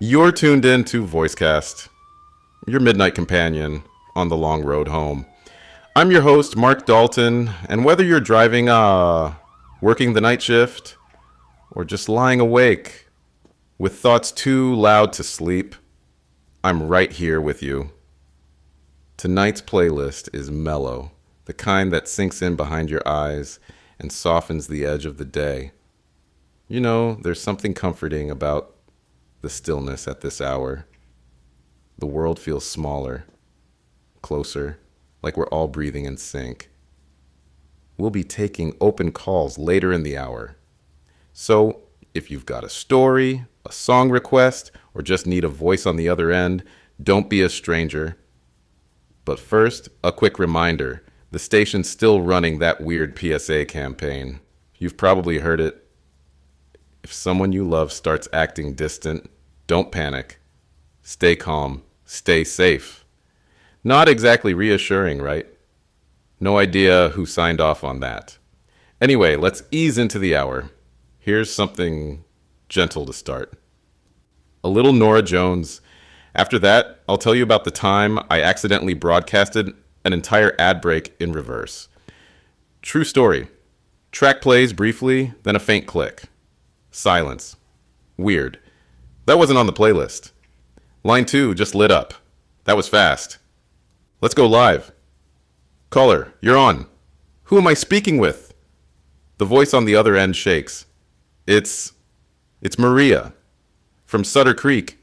You're tuned in to Voicecast, your midnight companion on the long road home. I'm your host, Mark Dalton, and whether you're driving, working the night shift, or just lying awake with thoughts too loud to sleep, I'm right here with you. Tonight's playlist is mellow, the kind that sinks in behind your eyes and softens the edge of the day. You know, there's something comforting about the stillness at this hour. The world feels smaller, closer, like we're all breathing in sync. We'll be taking open calls later in the hour. So, if you've got a story, a song request, or just need a voice on the other end, don't be a stranger. But first, a quick reminder. The station's still running that weird PSA campaign. You've probably heard it. If someone you love starts acting distant, don't panic. Stay calm. Stay safe. Not exactly reassuring, right? No idea who signed off on that. Anyway, let's ease into the hour. Here's something gentle to start. A little Norah Jones. After that, I'll tell you about the time I accidentally broadcasted an entire ad break in reverse. True story. Track plays briefly, then a faint click. Silence. Weird. That wasn't on the playlist. Line 2 just lit up. That was fast. Let's go live. Caller, you're on. Who am I speaking with? The voice on the other end shakes. It's Maria from Sutter Creek.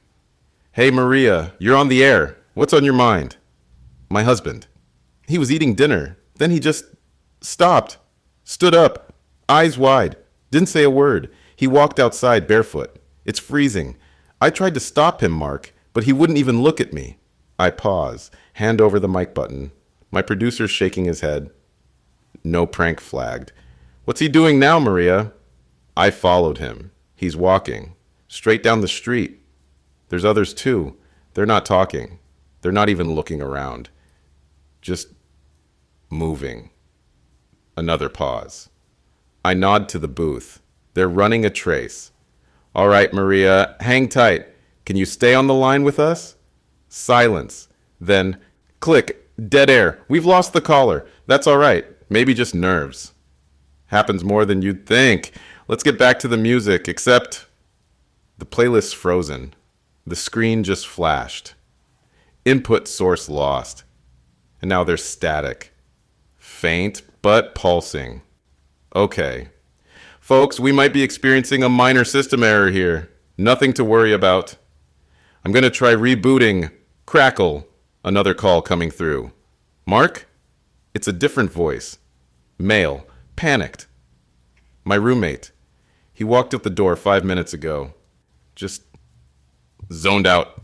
Hey Maria, you're on the air. What's on your mind? My husband. He was eating dinner. Then he just stopped, stood up, eyes wide, didn't say a word. He walked outside barefoot. It's freezing. I tried to stop him, Mark, but he wouldn't even look at me. I pause, hand over the mic button. My producer's shaking his head. No prank flagged. What's he doing now, Maria? I followed him. He's walking. Straight down the street. There's others too. They're not talking. They're not even looking around. Just moving. Another pause. I nod to the booth. They're running a trace. All right, Maria, hang tight. Can you stay on the line with us? Silence. Then, click, dead air. We've lost the caller. That's all right. Maybe just nerves. Happens more than you'd think. Let's get back to the music, except the playlist's frozen. The screen just flashed. Input source lost. And now there's static. Faint, but pulsing. Okay. Folks, we might be experiencing a minor system error here. Nothing to worry about. I'm going to try rebooting. Crackle. Another call coming through. Mark? It's a different voice. Male. Panicked. My roommate. He walked out the door 5 minutes ago. Just zoned out.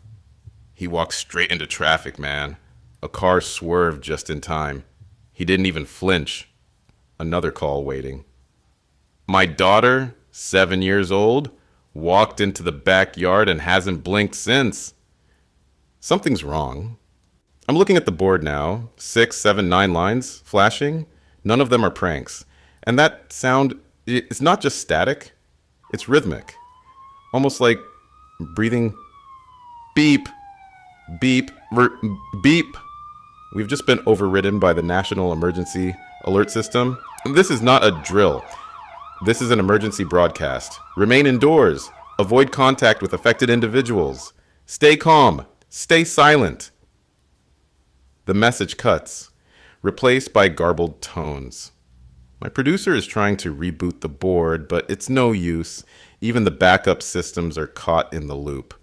He walked straight into traffic, man. A car swerved just in time. He didn't even flinch. Another call waiting. My daughter, 7 years old, walked into the backyard and hasn't blinked since. Something's wrong. I'm looking at the board now. 6, 7, 9 lines flashing. None of them are pranks. And that sound, it's not just static. It's rhythmic. Almost like breathing. Beep. Beep. Beep. We've just been overridden by the National Emergency Alert System. This is not a drill. This is an emergency broadcast. Remain indoors. Avoid contact with affected individuals. Stay calm. Stay silent. The message cuts, replaced by garbled tones. My producer is trying to reboot the board, but it's no use. Even the backup systems are caught in the loop.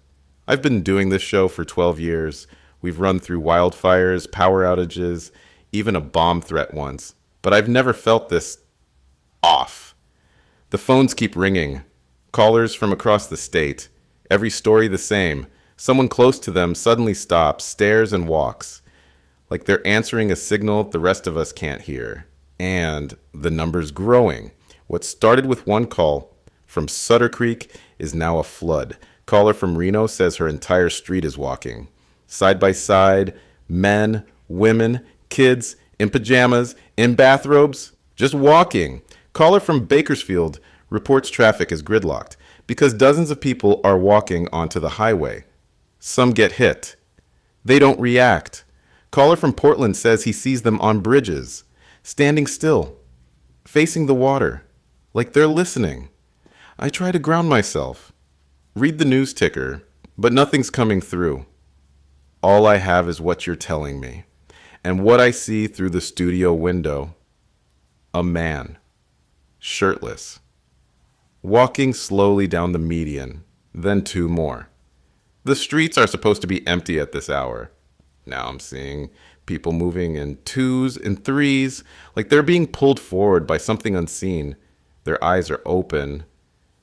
I've been doing this show for 12 years. We've run through wildfires, power outages, even a bomb threat once. But I've never felt this off. The phones keep ringing. Callers from across the state. Every story the same. Someone close to them suddenly stops, stares, and walks. Like they're answering a signal the rest of us can't hear. And the number's growing. What started with one call from Sutter Creek is now a flood. Caller from Reno says her entire street is walking. Side by side, men, women, kids, in pajamas, in bathrobes, just walking. Caller from Bakersfield reports traffic is gridlocked. because dozens of people are walking onto the highway. Some get hit. They don't react. Caller from Portland says he sees them on bridges, standing still, facing the water, like they're listening. I try to ground myself, read the news ticker, but nothing's coming through. All I have is what you're telling me, and what I see through the studio window. A man, shirtless, walking slowly down the median, then two more. The streets are supposed to be empty at this hour. Now I'm seeing people moving in twos and threes, like they're being pulled forward by something unseen. Their eyes are open,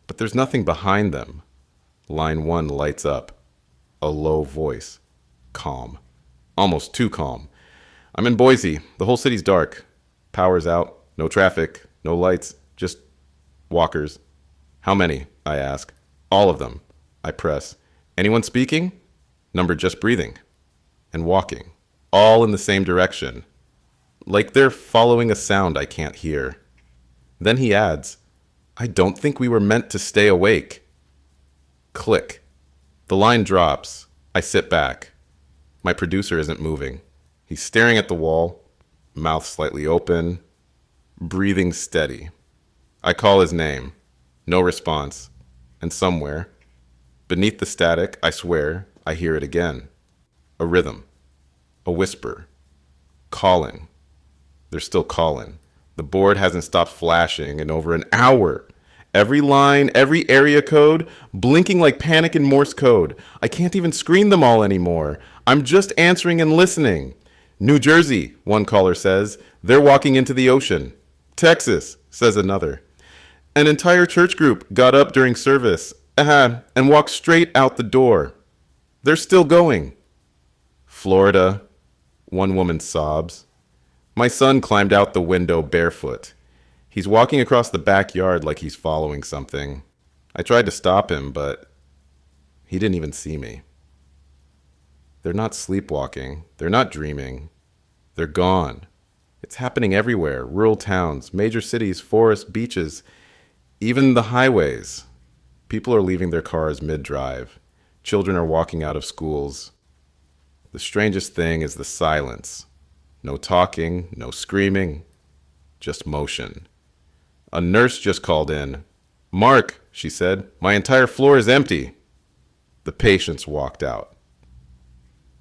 but there's nothing behind them. Line 1 lights up. A low voice. Calm. Almost too calm. I'm in Boise. The whole city's dark. Power's out. No traffic. No lights. Just walkers. How many? I ask. All of them. I press. Anyone speaking? Number just breathing. And walking. All in the same direction. Like they're following a sound I can't hear. Then he adds, I don't think we were meant to stay awake. Click. The line drops. I sit back. My producer isn't moving. He's staring at the wall, mouth slightly open, breathing steady. I call his name. No response. And somewhere, beneath the static, I swear, I hear it again. A rhythm. A whisper. Calling. They're still calling. The board hasn't stopped flashing in over an hour. Every line, every area code, blinking like panic in Morse code. I can't even screen them all anymore. I'm just answering and listening. New Jersey, one caller says. They're walking into the ocean. Texas, says another. An entire church group got up during service and walked straight out the door. They're still going. Florida, one woman sobs. My son climbed out the window barefoot. He's walking across the backyard like he's following something. I tried to stop him, but he didn't even see me. They're not sleepwalking. They're not dreaming. They're gone. It's happening everywhere. Rural towns, major cities, forests, beaches, even the highways. People are leaving their cars mid-drive. Children are walking out of schools. The strangest thing is the silence. No talking, no screaming, just motion. A nurse just called in. Mark, she said, my entire floor is empty. The patients walked out.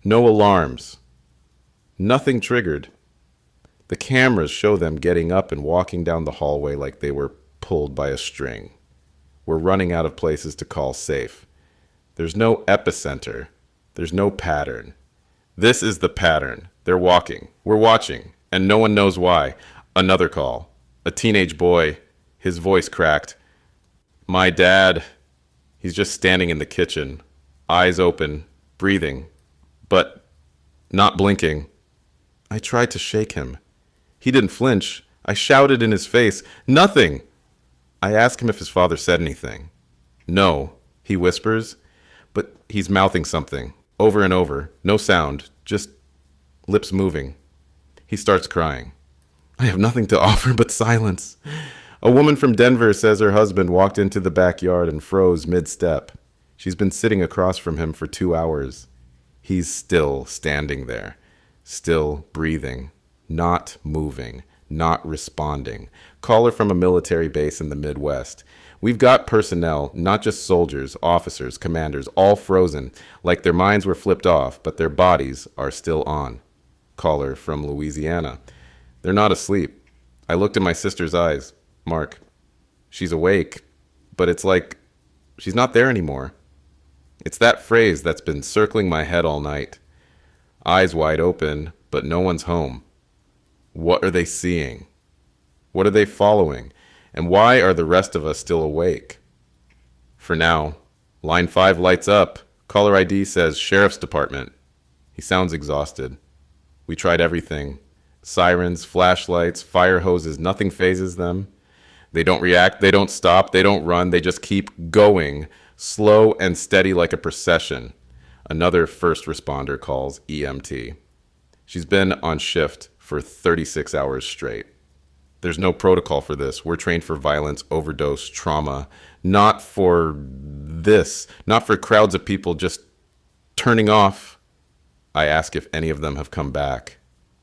No alarms. Nothing triggered. The cameras show them getting up and walking down the hallway like they were pulled by a string. We're running out of places to call safe. There's no epicenter. There's no pattern. This is the pattern. They're walking. We're watching, and no one knows why. Another call. A teenage boy. His voice cracked. My dad. He's just standing in the kitchen, eyes open, breathing, but not blinking. I tried to shake him. He didn't flinch. I shouted in his face, nothing. I asked him if his father said anything. No, he whispers, but he's mouthing something, over and over. No sound, just lips moving. He starts crying. I have nothing to offer but silence. A woman from Denver says her husband walked into the backyard and froze mid-step. She's been sitting across from him for 2 hours. He's still standing there, still breathing, not moving, not responding. Caller from a military base in the Midwest. We've got personnel, not just soldiers, officers, commanders, all frozen, like their minds were flipped off, but their bodies are still on. Caller from Louisiana. They're not asleep. I looked in my sister's eyes. Mark, she's awake, but it's like she's not there anymore. It's that phrase that's been circling my head all night. Eyes wide open, but no one's home. What are they seeing? What are they following? And why are the rest of us still awake? For now, line 5 lights up. Caller ID says Sheriff's Department. He sounds exhausted. We tried everything. Sirens, flashlights, fire hoses, nothing phases them. They don't react, they don't stop, they don't run, they just keep going, slow and steady like a procession. Another first responder calls EMT. She's been on shift for 36 hours straight. There's no protocol for this. We're trained for violence, overdose, trauma, not for this, not for crowds of people just turning off. I ask if any of them have come back.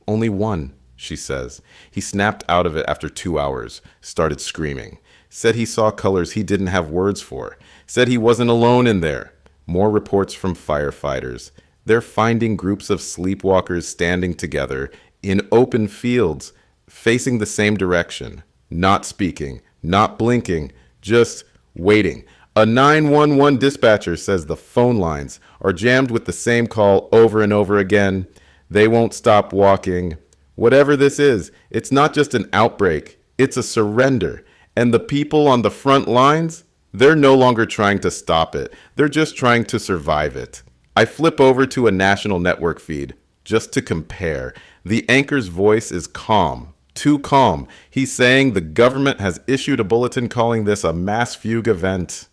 Only one, she says. He snapped out of it after 2 hours, started screaming. Said he saw colors he didn't have words for. Said he wasn't alone in there. More reports from firefighters. They're finding groups of sleepwalkers standing together in open fields, facing the same direction, not speaking, not blinking, just waiting. A 911 dispatcher says the phone lines are jammed with the same call over and over again. They won't stop walking. Whatever this is, it's not just an outbreak, it's a surrender. And the people on the front lines, they're no longer trying to stop it. They're just trying to survive it. I flip over to a national network feed just to compare. The anchor's voice is calm, too calm. He's saying the government has issued a bulletin calling this a mass fugue event.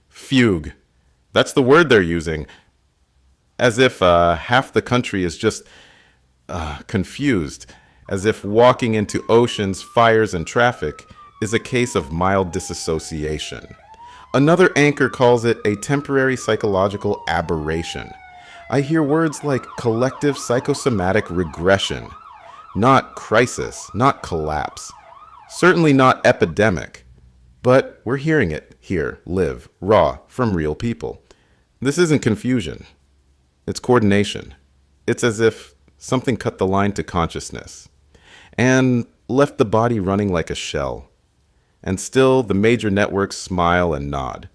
Fugue. That's the word they're using. As if half the country is just confused. As if walking into oceans, fires, and traffic is a case of mild disassociation. Another anchor calls it a temporary psychological aberration. I hear words like collective psychosomatic regression. Not crisis, not collapse. Certainly not epidemic. But we're hearing it here, live, raw, from real people. This isn't confusion. It's coordination. It's as if something cut the line to consciousness and left the body running like a shell. And still, the major networks smile and nod,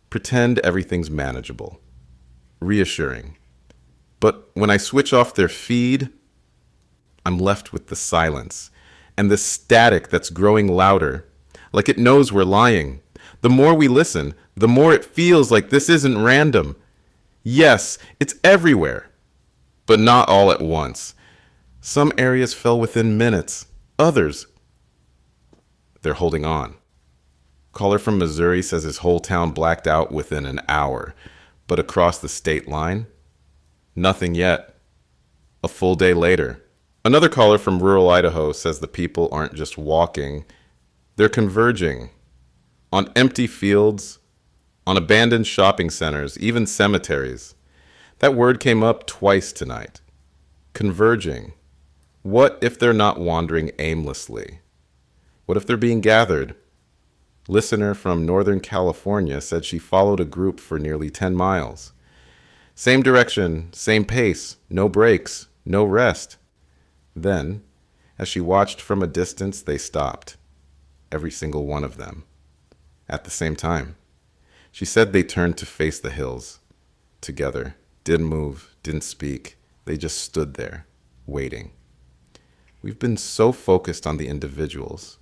pretend everything's manageable. Reassuring. But when I switch off their feed, I'm left with the silence and the static that's growing louder, like it knows we're lying. The more we listen, the more it feels like this isn't random. Yes, it's everywhere, but not all at once. Some areas fell within minutes. Others, they're holding on. Caller from Missouri says his whole town blacked out within an hour, but across the state line, nothing yet. A full day later. Another caller from rural Idaho says the people aren't just walking, they're converging on empty fields, on abandoned shopping centers, even cemeteries. That word came up twice tonight. Converging. What if they're not wandering aimlessly? What if they're being gathered? Listener from Northern California said she followed a group for nearly 10 miles. Same direction, same pace, no breaks, no rest. Then, as she watched from a distance, they stopped. Every single one of them. At the same time. She said they turned to face the hills. Together. Didn't move, didn't speak. They just stood there, waiting. We've been so focused on the individuals.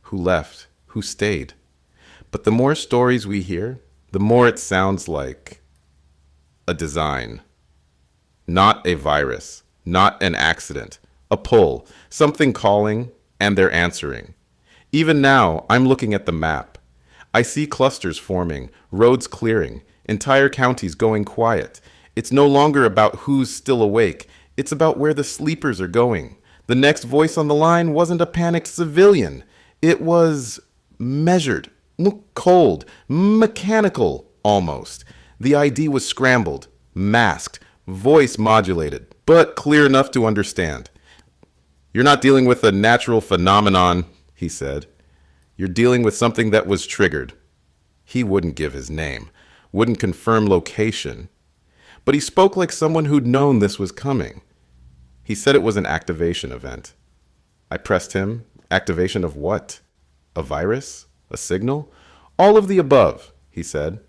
Who left? Who stayed? But the more stories we hear, the more it sounds like a design. Not a virus. Not an accident. A pull. Something calling, and they're answering. Even now, I'm looking at the map. I see clusters forming, roads clearing, entire counties going quiet. It's no longer about who's still awake. It's about where the sleepers are going. The next voice on the line wasn't a panicked civilian. It was measured, cold, mechanical, almost. The ID was scrambled, masked, voice modulated, but clear enough to understand. You're not dealing with a natural phenomenon, he said. You're dealing with something that was triggered. He wouldn't give his name, wouldn't confirm location. But he spoke like someone who'd known this was coming. He said it was an activation event. I pressed him. Activation of what? A virus? A signal? All of the above, he said.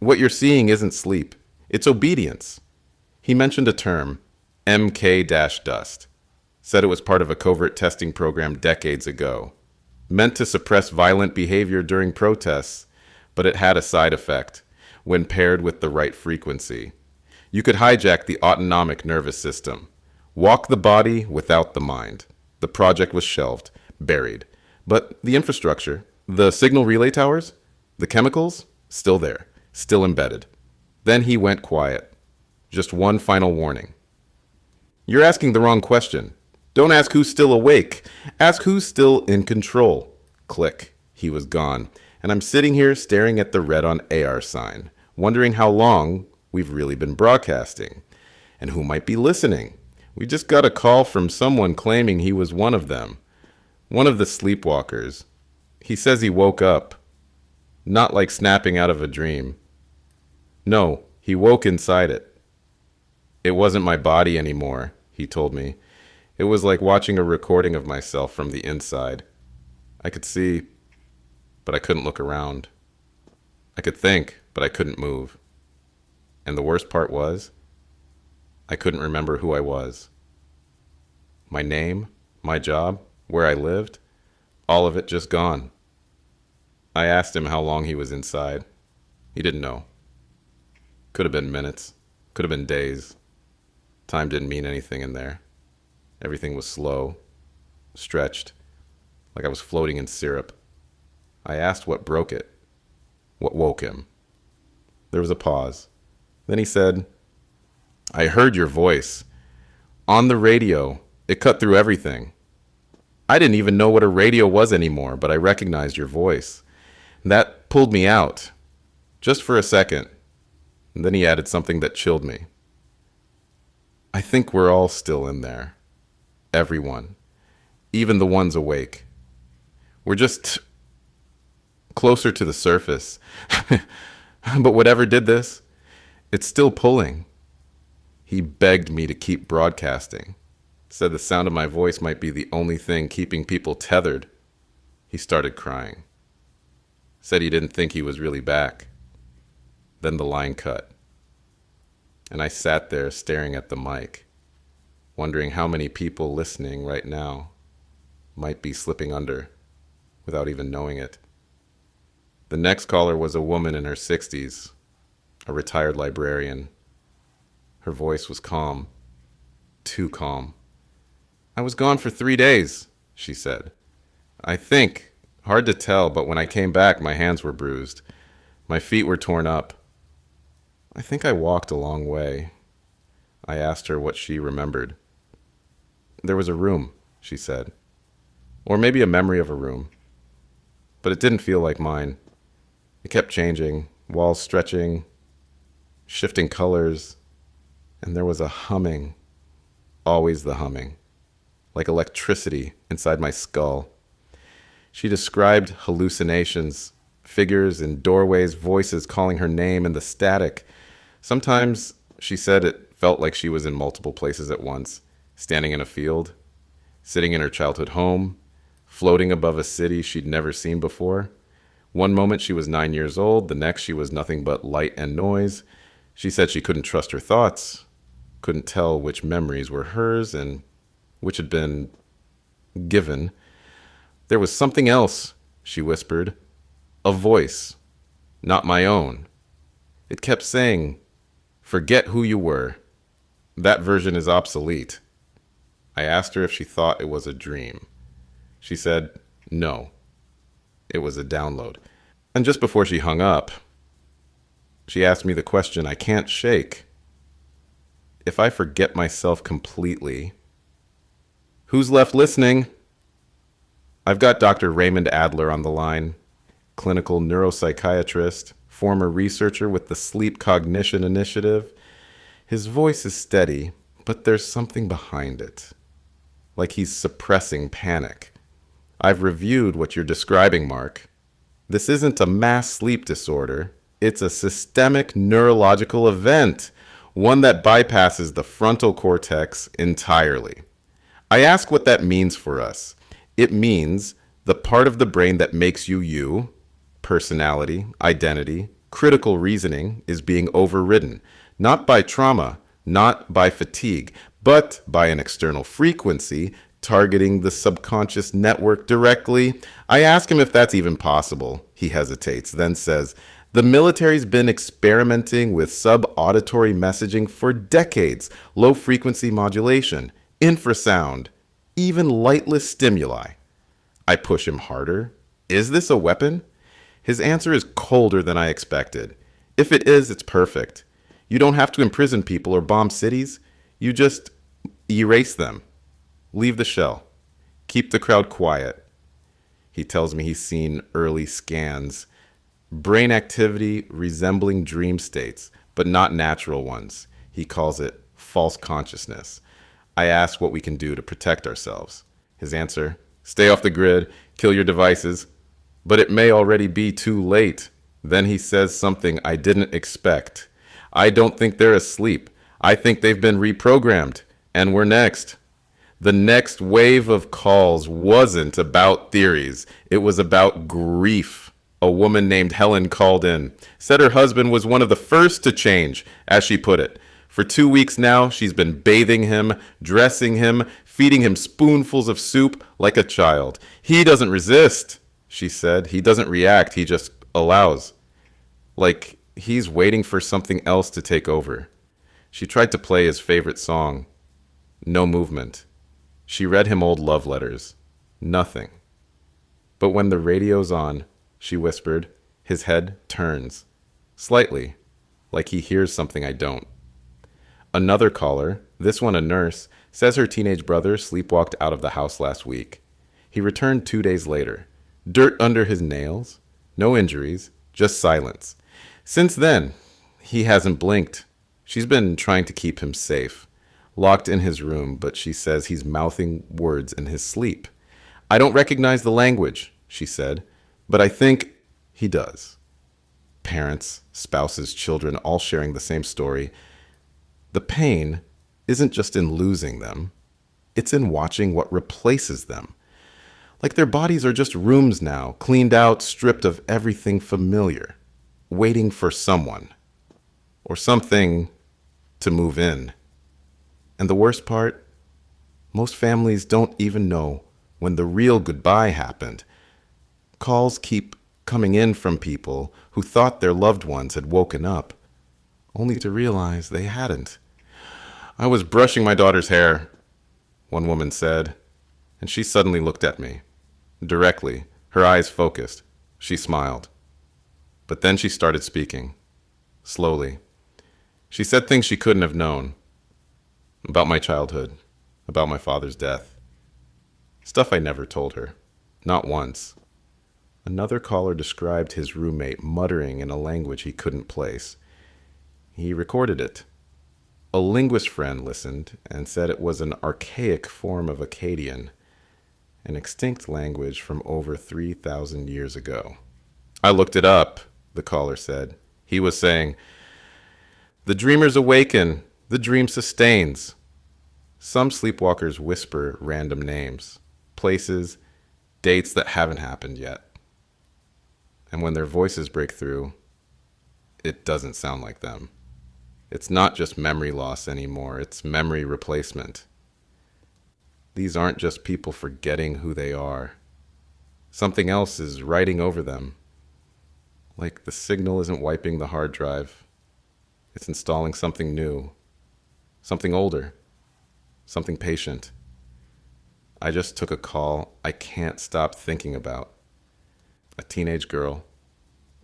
What you're seeing isn't sleep. It's obedience. He mentioned a term, MK-dust. Said it was part of a covert testing program decades ago. Meant to suppress violent behavior during protests, but it had a side effect when paired with the right frequency. You could hijack the autonomic nervous system. Walk the body without the mind. The project was shelved, buried. But the infrastructure, the signal relay towers, the chemicals, still there, still embedded. Then he went quiet. Just one final warning. You're asking the wrong question. Don't ask who's still awake. Ask who's still in control. Click. He was gone. And I'm sitting here staring at the red on AR sign, wondering how long we've really been broadcasting. And who might be listening. We just got a call from someone claiming he was one of them. One of the sleepwalkers. He says he woke up. Not like snapping out of a dream. No, he woke inside it. It wasn't my body anymore, he told me. It was like watching a recording of myself from the inside. I could see, but I couldn't look around. I could think, but I couldn't move. And the worst part was, I couldn't remember who I was. My name, my job, where I lived, all of it just gone. I asked him how long he was inside. He didn't know. Could have been minutes, could have been days. Time didn't mean anything in there. Everything was slow, stretched, like I was floating in syrup. I asked what broke it, what woke him. There was a pause. Then he said, I heard your voice. On the radio, it cut through everything. I didn't even know what a radio was anymore, but I recognized your voice. And that pulled me out, just for a second. And then he added something that chilled me. I think we're all still in there. Everyone. Even the ones awake. We're just closer to the surface. But whatever did this, it's still pulling. He begged me to keep broadcasting. Said the sound of my voice might be the only thing keeping people tethered. He started crying. Said he didn't think he was really back. Then the line cut. And I sat there staring at the mic, wondering how many people listening right now might be slipping under without even knowing it. The next caller was a woman in her 60s, a retired librarian. Her voice was calm, too calm. I was gone for 3 days, she said. I think, hard to tell, but when I came back, my hands were bruised. My feet were torn up. I think I walked a long way. I asked her what she remembered. There was a room, she said. Or maybe a memory of a room. But it didn't feel like mine. It kept changing, walls stretching, shifting colors, and there was a humming, always the humming, like electricity inside my skull. She described hallucinations, figures in doorways, voices calling her name, and the static. Sometimes, she said, it felt like she was in multiple places at once, standing in a field, sitting in her childhood home, floating above a city she'd never seen before. One moment she was 9 years old, the next she was nothing but light and noise. She said she couldn't trust her thoughts, couldn't tell which memories were hers and which had been given. There was something else, she whispered, a voice, not my own. It kept saying, forget who you were. That version is obsolete. I asked her if she thought it was a dream. She said, no, it was a download. And just before she hung up, she asked me the question I can't shake. If I forget myself completely, who's left listening? I've got Dr. Raymond Adler on the line, clinical neuropsychiatrist, former researcher with the Sleep Cognition Initiative. His voice is steady, but there's something behind it, like he's suppressing panic. I've reviewed what you're describing, Mark. This isn't a mass sleep disorder. It's a systemic neurological event, one that bypasses the frontal cortex entirely. I ask what that means for us. It means the part of the brain that makes you you, personality, identity, critical reasoning, is being overridden, not by trauma, not by fatigue, but by an external frequency targeting the subconscious network directly. I ask him if that's even possible. He hesitates, then says, the military's been experimenting with subauditory messaging for decades, low-frequency modulation, infrasound, even lightless stimuli. I push him harder. Is this a weapon? His answer is colder than I expected. If it is, it's perfect. You don't have to imprison people or bomb cities. You just erase them. Leave the shell. Keep the crowd quiet. He tells me he's seen early scans. Brain activity resembling dream states, but not natural ones. He calls it false consciousness. I ask what we can do to protect ourselves. His answer: stay off the grid, kill your devices. But it may already be too late. Then he says something I didn't expect. I don't think they're asleep. I think they've been reprogrammed. And we're next. The next wave of calls wasn't about theories. It was about grief. A woman named Helen called in, said her husband was one of the first to change, as she put it. For 2 weeks now, she's been bathing him, dressing him, feeding him spoonfuls of soup like a child. He doesn't resist, she said. He doesn't react. He just allows. Like he's waiting for something else to take over. She tried to play his favorite song. No movement. She read him old love letters. Nothing. But when the radio's on, she whispered, his head turns. Slightly, like he hears something I don't. Another caller, this one a nurse, says her teenage brother sleepwalked out of the house last week. He returned 2 days later. Dirt under his nails, no injuries, just silence. Since then, he hasn't blinked. She's been trying to keep him safe. Locked in his room, but she says he's mouthing words in his sleep. I don't recognize the language, she said, but I think he does. Parents, spouses, children, all sharing the same story. The pain isn't just in losing them. It's in watching what replaces them. Like their bodies are just rooms now, cleaned out, stripped of everything familiar, waiting for someone or something to move in. And the worst part, most families don't even know when the real goodbye happened. Calls keep coming in from people who thought their loved ones had woken up, only to realize they hadn't. I was brushing my daughter's hair, one woman said, and she suddenly looked at me. Directly, her eyes focused. She smiled. But then she started speaking, slowly. She said things she couldn't have known. About my childhood, about my father's death. Stuff I never told her, not once. Another caller described his roommate muttering in a language he couldn't place. He recorded it. A linguist friend listened and said it was an archaic form of Akkadian, an extinct language from over 3,000 years ago. I looked it up, the caller said. He was saying, "The dreamers awaken. The dream sustains." Some sleepwalkers whisper random names, places, dates that haven't happened yet. And when their voices break through, it doesn't sound like them. It's not just memory loss anymore, it's memory replacement. These aren't just people forgetting who they are. Something else is writing over them. Like the signal isn't wiping the hard drive. It's installing something new, something older, something patient. I just took a call I can't stop thinking about. A teenage girl,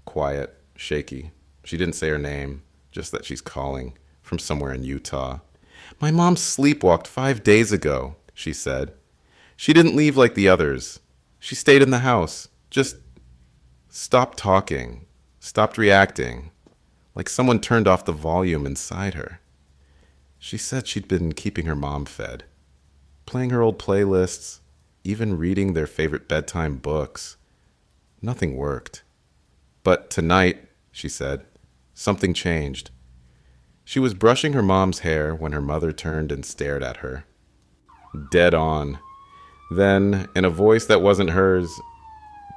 quiet, shaky. She didn't say her name, just that she's calling from somewhere in Utah. "My mom sleepwalked 5 days ago," she said. "She didn't leave like the others. She stayed in the house, just stopped talking, stopped reacting, like someone turned off the volume inside her. She said she'd been keeping her mom fed, playing her old playlists, even reading their favorite bedtime books. Nothing worked. But tonight," she said, "something changed." She was brushing her mom's hair when her mother turned and stared at her. Dead on. Then, in a voice that wasn't hers,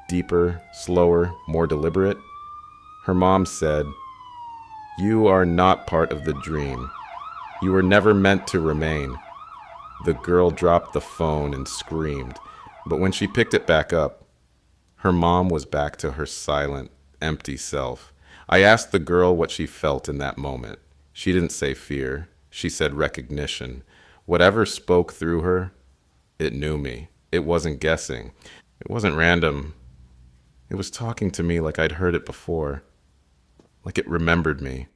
deeper, slower, more deliberate, her mom said, "You are not part of the dream. You were never meant to remain." The girl dropped the phone and screamed, but when she picked it back up, her mom was back to her silent, empty self. I asked the girl what she felt in that moment. She didn't say fear. She said recognition. Whatever spoke through her, it knew me. It wasn't guessing. It wasn't random. It was talking to me like I'd heard it before, like it remembered me.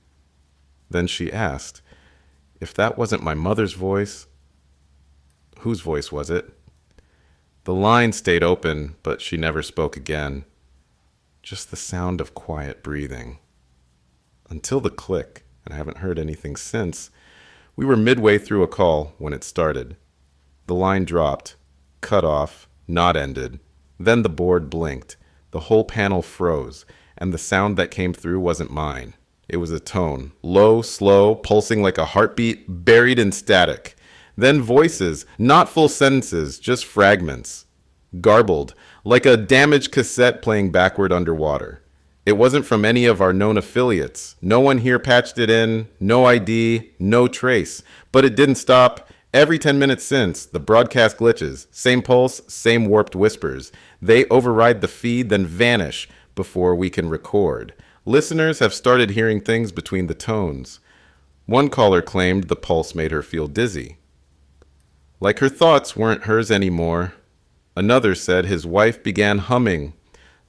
Then she asked, if that wasn't my mother's voice, Whose voice was it? The line stayed open, but she never spoke again. Just the sound of quiet breathing. Until the click, and I haven't heard anything since. We were midway through a call when it started. The line dropped, cut off, not ended. Then the board blinked. The whole panel froze, and the sound that came through wasn't mine. It was a tone, low, slow, pulsing like a heartbeat, buried in static. Then voices, not full sentences, just fragments. Garbled, like a damaged cassette playing backward underwater. It wasn't from any of our known affiliates. No one here patched it in, no ID, no trace. But it didn't stop. Every 10 minutes since, the broadcast glitches. Same pulse, same warped whispers. They override the feed, then vanish before we can record. Listeners have started hearing things between the tones. One caller claimed the pulse made her feel dizzy. Like her thoughts weren't hers anymore. Another said his wife began humming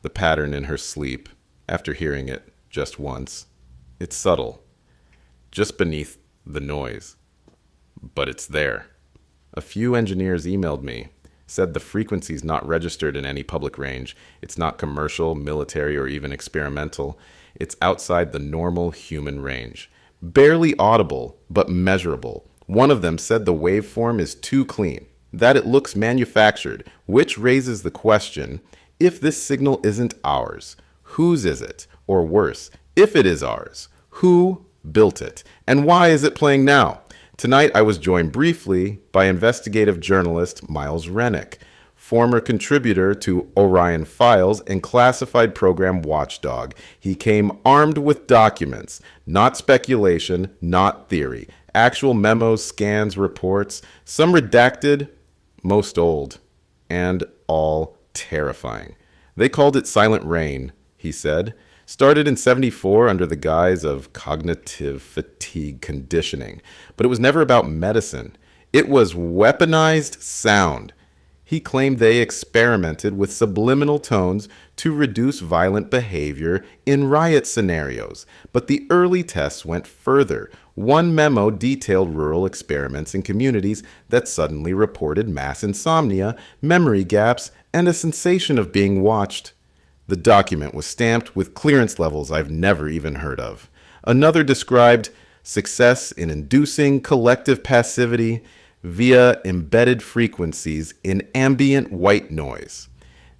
the pattern in her sleep after hearing it just once. It's subtle, just beneath the noise. But it's there. A few engineers emailed me, said the frequency's not registered in any public range. It's not commercial, military, or even experimental. It's outside the normal human range. Barely audible, but measurable. One of them said the waveform is too clean, that it looks manufactured, which raises the question, if this signal isn't ours, whose is it? Or worse, if it is ours, who built it? And why is it playing now? Tonight, I was joined briefly by investigative journalist Miles Rennick, former contributor to Orion Files and classified program Watchdog. He came armed with documents, not speculation, not theory. Actual memos, scans, reports, some redacted, most old, and all terrifying. They called it Silent Rain, he said. Started in '74 under the guise of cognitive fatigue conditioning. But it was never about medicine. It was weaponized sound. He claimed they experimented with subliminal tones to reduce violent behavior in riot scenarios. But the early tests went further. One memo detailed rural experiments in communities that suddenly reported mass insomnia, memory gaps, and a sensation of being watched. The document was stamped with clearance levels I've never even heard of. Another described success in inducing collective passivity via embedded frequencies in ambient white noise.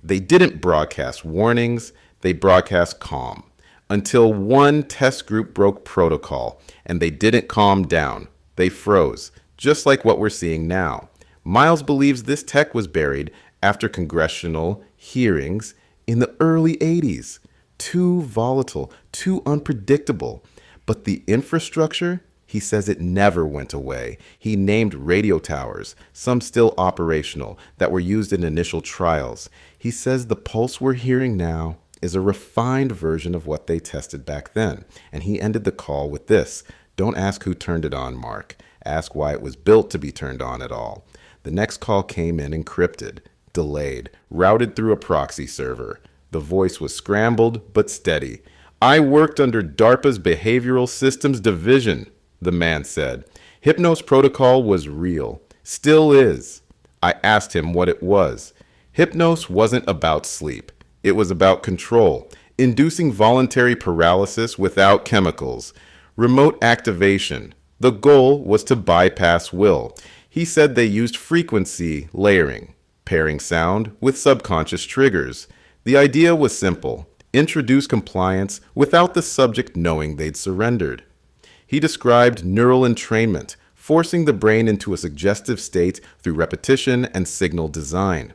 They didn't broadcast warnings, they broadcast calm. Until one test group broke protocol, and they didn't calm down. They froze, just like what we're seeing now. Miles believes this tech was buried after congressional hearings in the early 80s. Too volatile, too unpredictable. But the infrastructure, he says it never went away. He named radio towers, some still operational, that were used in initial trials. He says the pulse we're hearing now is a refined version of what they tested back then. And he ended the call with this: "Don't ask who turned it on, Mark. Ask why it was built to be turned on at all." The next call came in encrypted, delayed, routed through a proxy server. The voice was scrambled but steady. "I worked under DARPA's Behavioral Systems Division," the man said. "Hypnos protocol was real. Still is." I asked him what it was. Hypnos wasn't about sleep. It was about control, inducing voluntary paralysis without chemicals, remote activation. The goal was to bypass will. He said they used frequency layering, pairing sound with subconscious triggers. The idea was simple: introduce compliance without the subject knowing they'd surrendered. He described neural entrainment, forcing the brain into a suggestive state through repetition and signal design.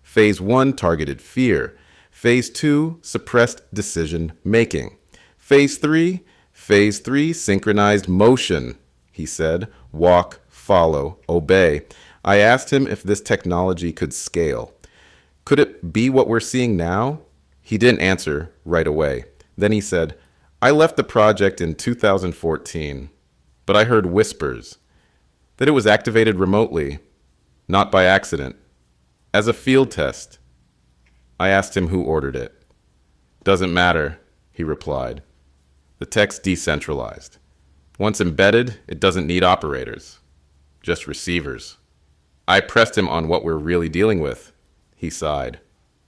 Phase 1 targeted fear. Phase 2 suppressed decision making. Phase 3 synchronized motion. He said, walk, follow, obey. I asked him if this technology could scale. Could it be what we're seeing now? He didn't answer right away. Then he said, "I left the project in 2014, but I heard whispers that it was activated remotely, not by accident, as a field test." I asked him who ordered it. "Doesn't matter," he replied. "The tech's decentralized. Once embedded, it doesn't need operators, just receivers." I pressed him on what we're really dealing with. He sighed,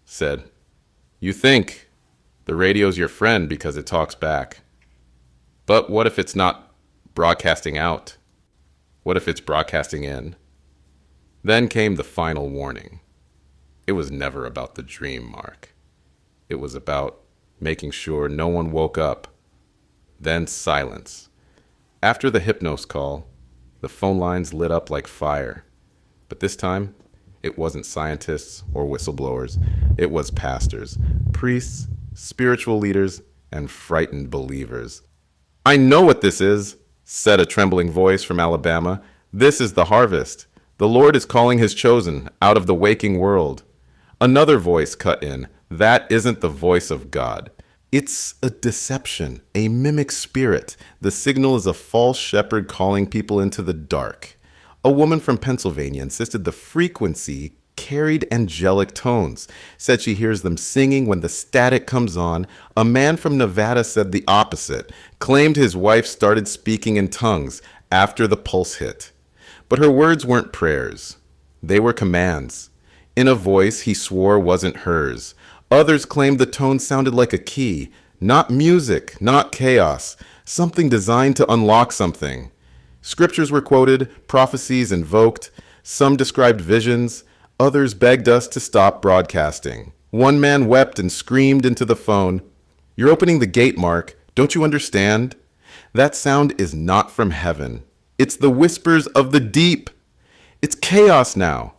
said, "You think the radio's your friend because it talks back. But what if it's not broadcasting out? What if it's broadcasting in?" Then came the final warning. It was never about the dream, Mark. It was about making sure no one woke up. Then silence. After the hypnosis call, the phone lines lit up like fire. But this time, it wasn't scientists or whistleblowers. It was pastors, priests, spiritual leaders, and frightened believers. "I know what this is," said a trembling voice from Alabama. "This is the harvest. The Lord is calling his chosen out of the waking world." Another voice cut in. "That isn't the voice of God. It's a deception, a mimic spirit. The signal is a false shepherd calling people into the dark." A woman from Pennsylvania insisted the frequency carried angelic tones, said she hears them singing when the static comes on. A man from Nevada said the opposite, claimed his wife started speaking in tongues after the pulse hit. But her words weren't prayers. They were commands, in a voice he swore wasn't hers. Others claimed the tone sounded like a key, not music, not chaos, something designed to unlock something. Scriptures were quoted, prophecies invoked. Some described visions. Others begged us to stop broadcasting. One man wept and screamed into the phone, "You're opening the gate, Mark. Don't you understand? That sound is not from heaven. It's the whispers of the deep. It's chaos now.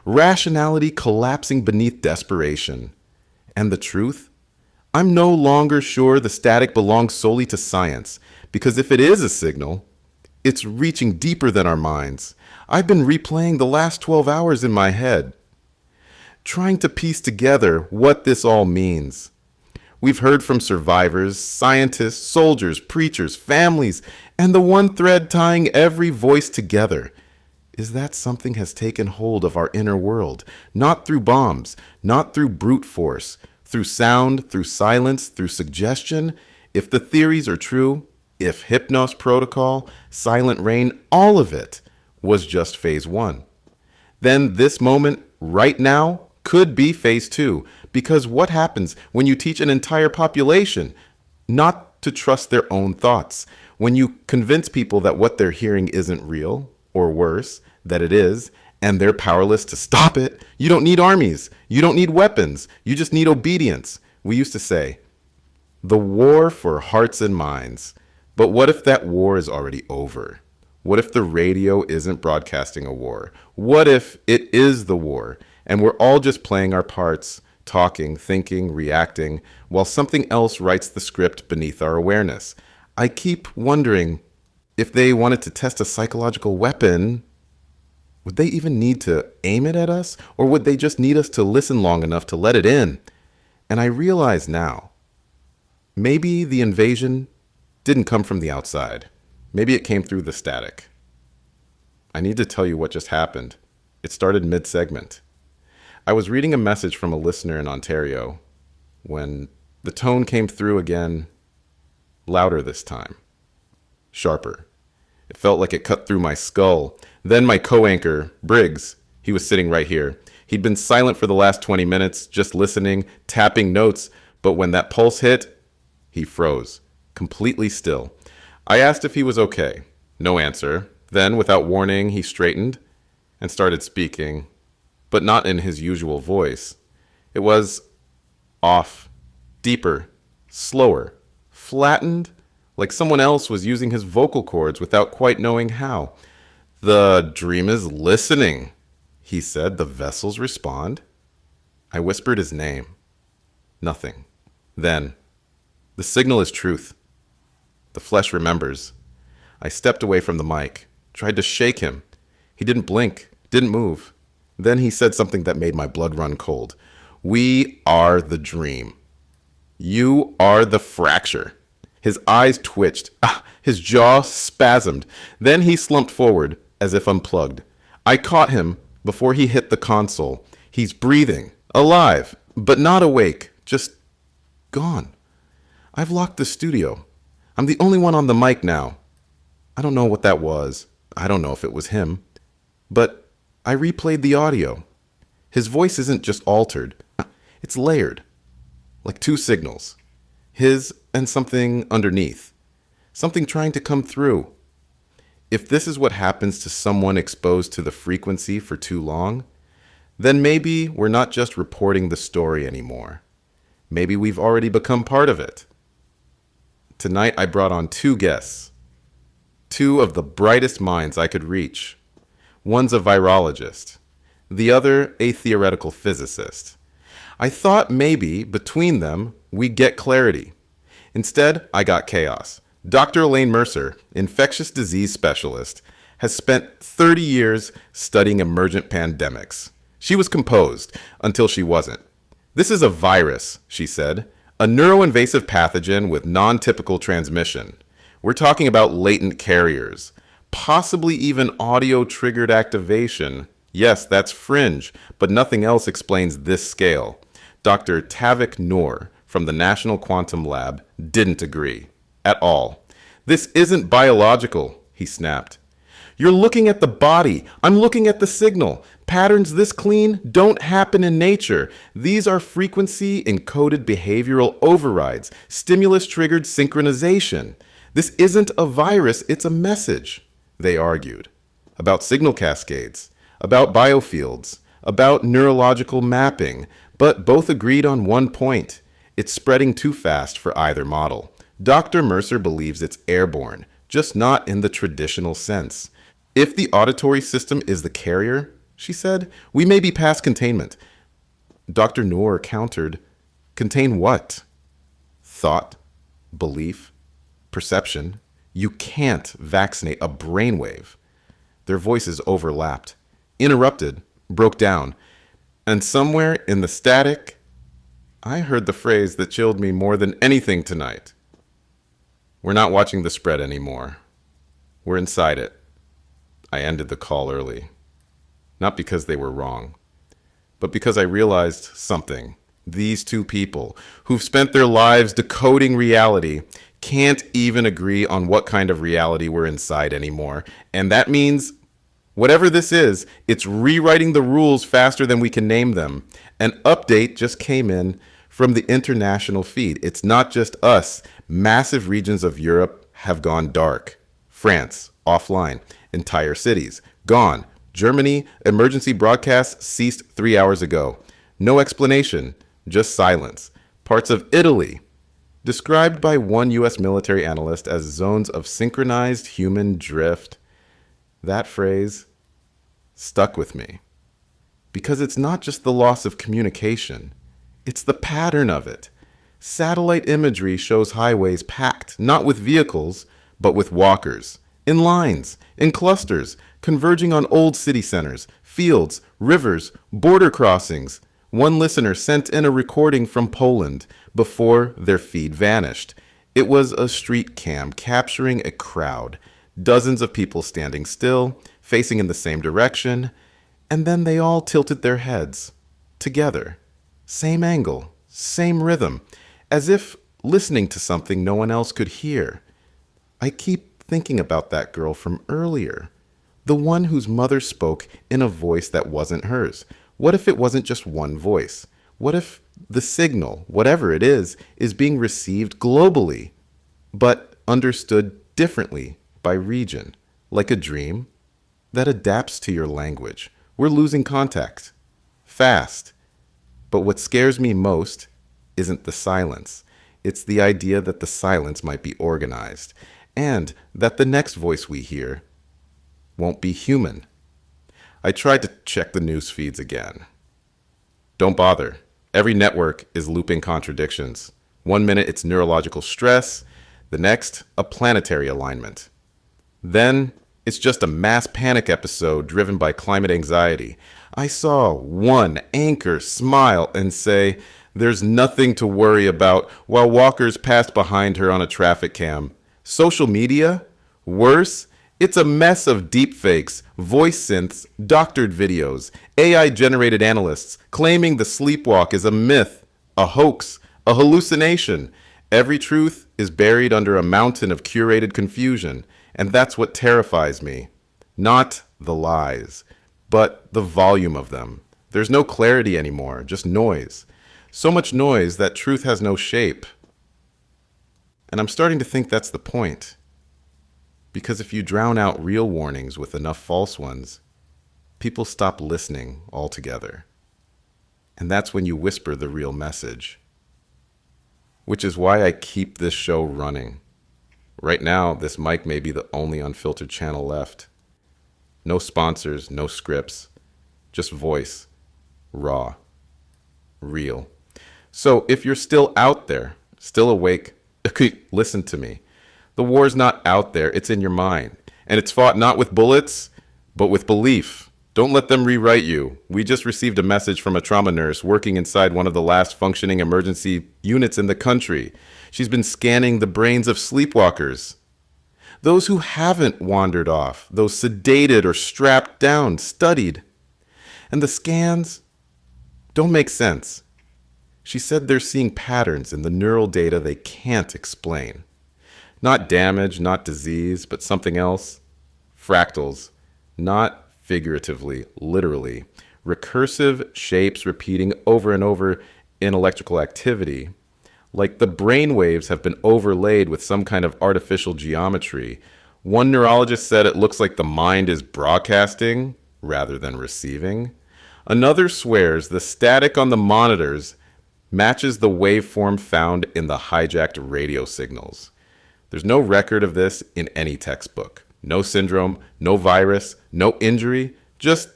Rationality collapsing beneath desperation." And the truth? I'm no longer sure the static belongs solely to science, because if it is a signal, it's reaching deeper than our minds. I've been replaying the last 12 hours in my head, trying to piece together what this all means. We've heard from survivors, scientists, soldiers, preachers, families, and the one thread tying every voice together is that something has taken hold of our inner world, not through bombs, not through brute force, through sound, through silence, through suggestion. If the theories are true, if hypnosis protocol, silent rain, all of it was just phase 1, then this moment right now could be phase 2. Because what happens when you teach an entire population not to trust their own thoughts? When you convince people that what they're hearing isn't real, or worse, that it is, and they're powerless to stop it? You don't need armies. You don't need weapons. You just need obedience. We used to say, the war for hearts and minds. But what if that war is already over? What if the radio isn't broadcasting a war? What if it is the war, and we're all just playing our parts, talking, thinking, reacting, while something else writes the script beneath our awareness? I keep wondering, if they wanted to test a psychological weapon, would they even need to aim it at us? Or would they just need us to listen long enough to let it in? And I realize now, maybe the invasion didn't come from the outside. Maybe it came through the static. I need to tell you what just happened. It started mid-segment. I was reading a message from a listener in Ontario when the tone came through again, louder this time, sharper. It felt like it cut through my skull. Then my co-anchor, Briggs, he was sitting right here. He'd been silent for the last 20 minutes, just listening, tapping notes, but when that pulse hit, he froze, completely still. I asked if he was okay. No answer. Then, without warning, he straightened and started speaking, but not in his usual voice. It was off, deeper, slower, flattened, like someone else was using his vocal cords without quite knowing how. "The dream is listening," he said. "The vessels respond." I whispered his name. Nothing. Then, "The signal is truth. The flesh remembers." I stepped away from the mic, tried to shake him. He didn't blink, didn't move. Then he said something that made my blood run cold. "We are the dream. You are the fracture." His eyes twitched. His jaw spasmed. Then he slumped forward, as if unplugged. I caught him before he hit the console. He's breathing, alive, but not awake, just gone. I've locked the studio. I'm the only one on the mic now. I don't know what that was. I don't know if it was him. But I replayed the audio. His voice isn't just altered, it's layered, like two signals. His and something underneath. Something trying to come through. If this is what happens to someone exposed to the frequency for too long, then maybe we're not just reporting the story anymore. Maybe we've already become part of it. Tonight I brought on two guests. Two of the brightest minds I could reach. One's a virologist. The other, a theoretical physicist. I thought maybe between them we'd get clarity. Instead, I got chaos. Dr. Elaine Mercer, infectious disease specialist, has spent 30 years studying emergent pandemics. She was composed until she wasn't. This is a virus, she said, a neuroinvasive pathogen with non-typical transmission. We're talking about latent carriers, possibly even audio-triggered activation. Yes, that's fringe, but nothing else explains this scale. Dr. Tavik Noor from the National Quantum Lab didn't agree. At all. This isn't biological, he snapped. You're looking at the body. I'm looking at the signal. Patterns this clean don't happen in nature. These are frequency-encoded behavioral overrides, stimulus-triggered synchronization. This isn't a virus, it's a message, they argued. About signal cascades, about biofields, about neurological mapping, but both agreed on one point. It's spreading too fast for either model. Dr. Mercer believes it's airborne, just not in the traditional sense. If the auditory system is the carrier, she said, we may be past containment. Dr. Noor countered, contain what? Thought, belief, perception. You can't vaccinate a brainwave. Their voices overlapped, interrupted, broke down, and somewhere in the static, I heard the phrase that chilled me more than anything tonight. We're not watching the spread anymore. We're inside it. I ended the call early. Not because they were wrong, but because I realized something. These two people, who've spent their lives decoding reality, can't even agree on what kind of reality we're inside anymore. And that means, whatever this is, it's rewriting the rules faster than we can name them. An update just came in from the international feed. It's not just us. Massive regions of Europe have gone dark. France, offline. Entire cities, gone. Germany, emergency broadcasts ceased 3 hours ago. No explanation, just silence. Parts of Italy, described by one U.S. military analyst as zones of synchronized human drift. That phrase stuck with me. Because it's not just the loss of communication. It's the pattern of it. Satellite imagery shows highways packed, not with vehicles, but with walkers. In lines, in clusters, converging on old city centers, fields, rivers, border crossings. One listener sent in a recording from Poland before their feed vanished. It was a street cam capturing a crowd, dozens of people standing still, facing in the same direction, and then they all tilted their heads, together. Same angle, same rhythm, as if listening to something no one else could hear. I keep thinking about that girl from earlier, the one whose mother spoke in a voice that wasn't hers. What if it wasn't just one voice? What if the signal, whatever it is being received globally, but understood differently by region, like a dream that adapts to your language? We're losing contact, fast. But what scares me most isn't the silence. It's the idea that the silence might be organized, and that the next voice we hear won't be human. I tried to check the news feeds again. Don't bother. Every network is looping contradictions. 1 minute it's neurological stress, the next a planetary alignment. Then it's just a mass panic episode driven by climate anxiety. I saw one anchor smile and say, "There's nothing to worry about," while walkers passed behind her on a traffic cam. Social media? Worse, it's a mess of deepfakes, voice synths, doctored videos, AI-generated analysts claiming the sleepwalk is a myth, a hoax, a hallucination. Every truth is buried under a mountain of curated confusion, and that's what terrifies me. Not the lies. but the volume of them. There's no clarity anymore, just noise. So much noise that truth has no shape. And I'm starting to think that's the point. Because if you drown out real warnings with enough false ones, people stop listening altogether. And that's when you whisper the real message. Which is why I keep this show running. Right now, this mic may be the only unfiltered channel left. No sponsors, no scripts, just voice, raw, real. So if you're still out there, still awake, listen to me. The war's not out there, it's in your mind. And it's fought not with bullets, but with belief. Don't let them rewrite you. We just received a message from a trauma nurse working inside one of the last functioning emergency units in the country. She's been scanning the brains of sleepwalkers. Those who haven't wandered off, those sedated or strapped down, studied. And the scans don't make sense. She said they're seeing patterns in the neural data they can't explain. Not damage, not disease, but something else. Fractals, not figuratively, literally. Recursive shapes repeating over and over in electrical activity. Like the brain waves have been overlaid with some kind of artificial geometry. One neurologist said it looks like the mind is broadcasting rather than receiving. Another swears the static on the monitors matches the waveform found in the hijacked radio signals. There's no record of this in any textbook. No syndrome, no virus, no injury, just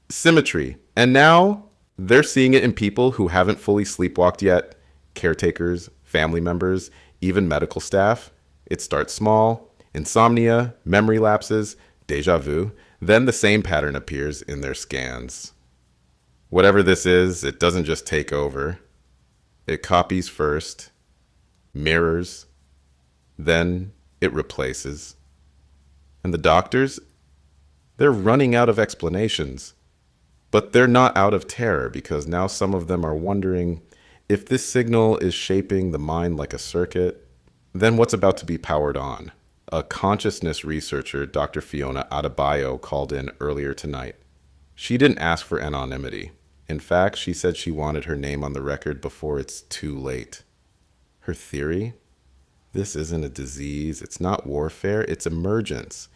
symmetry. And now they're seeing it in people who haven't fully sleepwalked yet, caretakers, family members, even medical staff. It starts small, insomnia, memory lapses, deja vu. Then the same pattern appears in their scans. Whatever this is, it doesn't just take over. It copies first, mirrors, then it replaces. And the doctors, they're running out of explanations. But they're not out of terror, because now some of them are wondering if this signal is shaping the mind like a circuit, then what's about to be powered on? A consciousness researcher, Dr. Fiona Adebayo, called in earlier tonight. She didn't ask for anonymity. In fact, she said she wanted her name on the record before it's too late. Her theory? This isn't a disease, it's not warfare, it's emergence.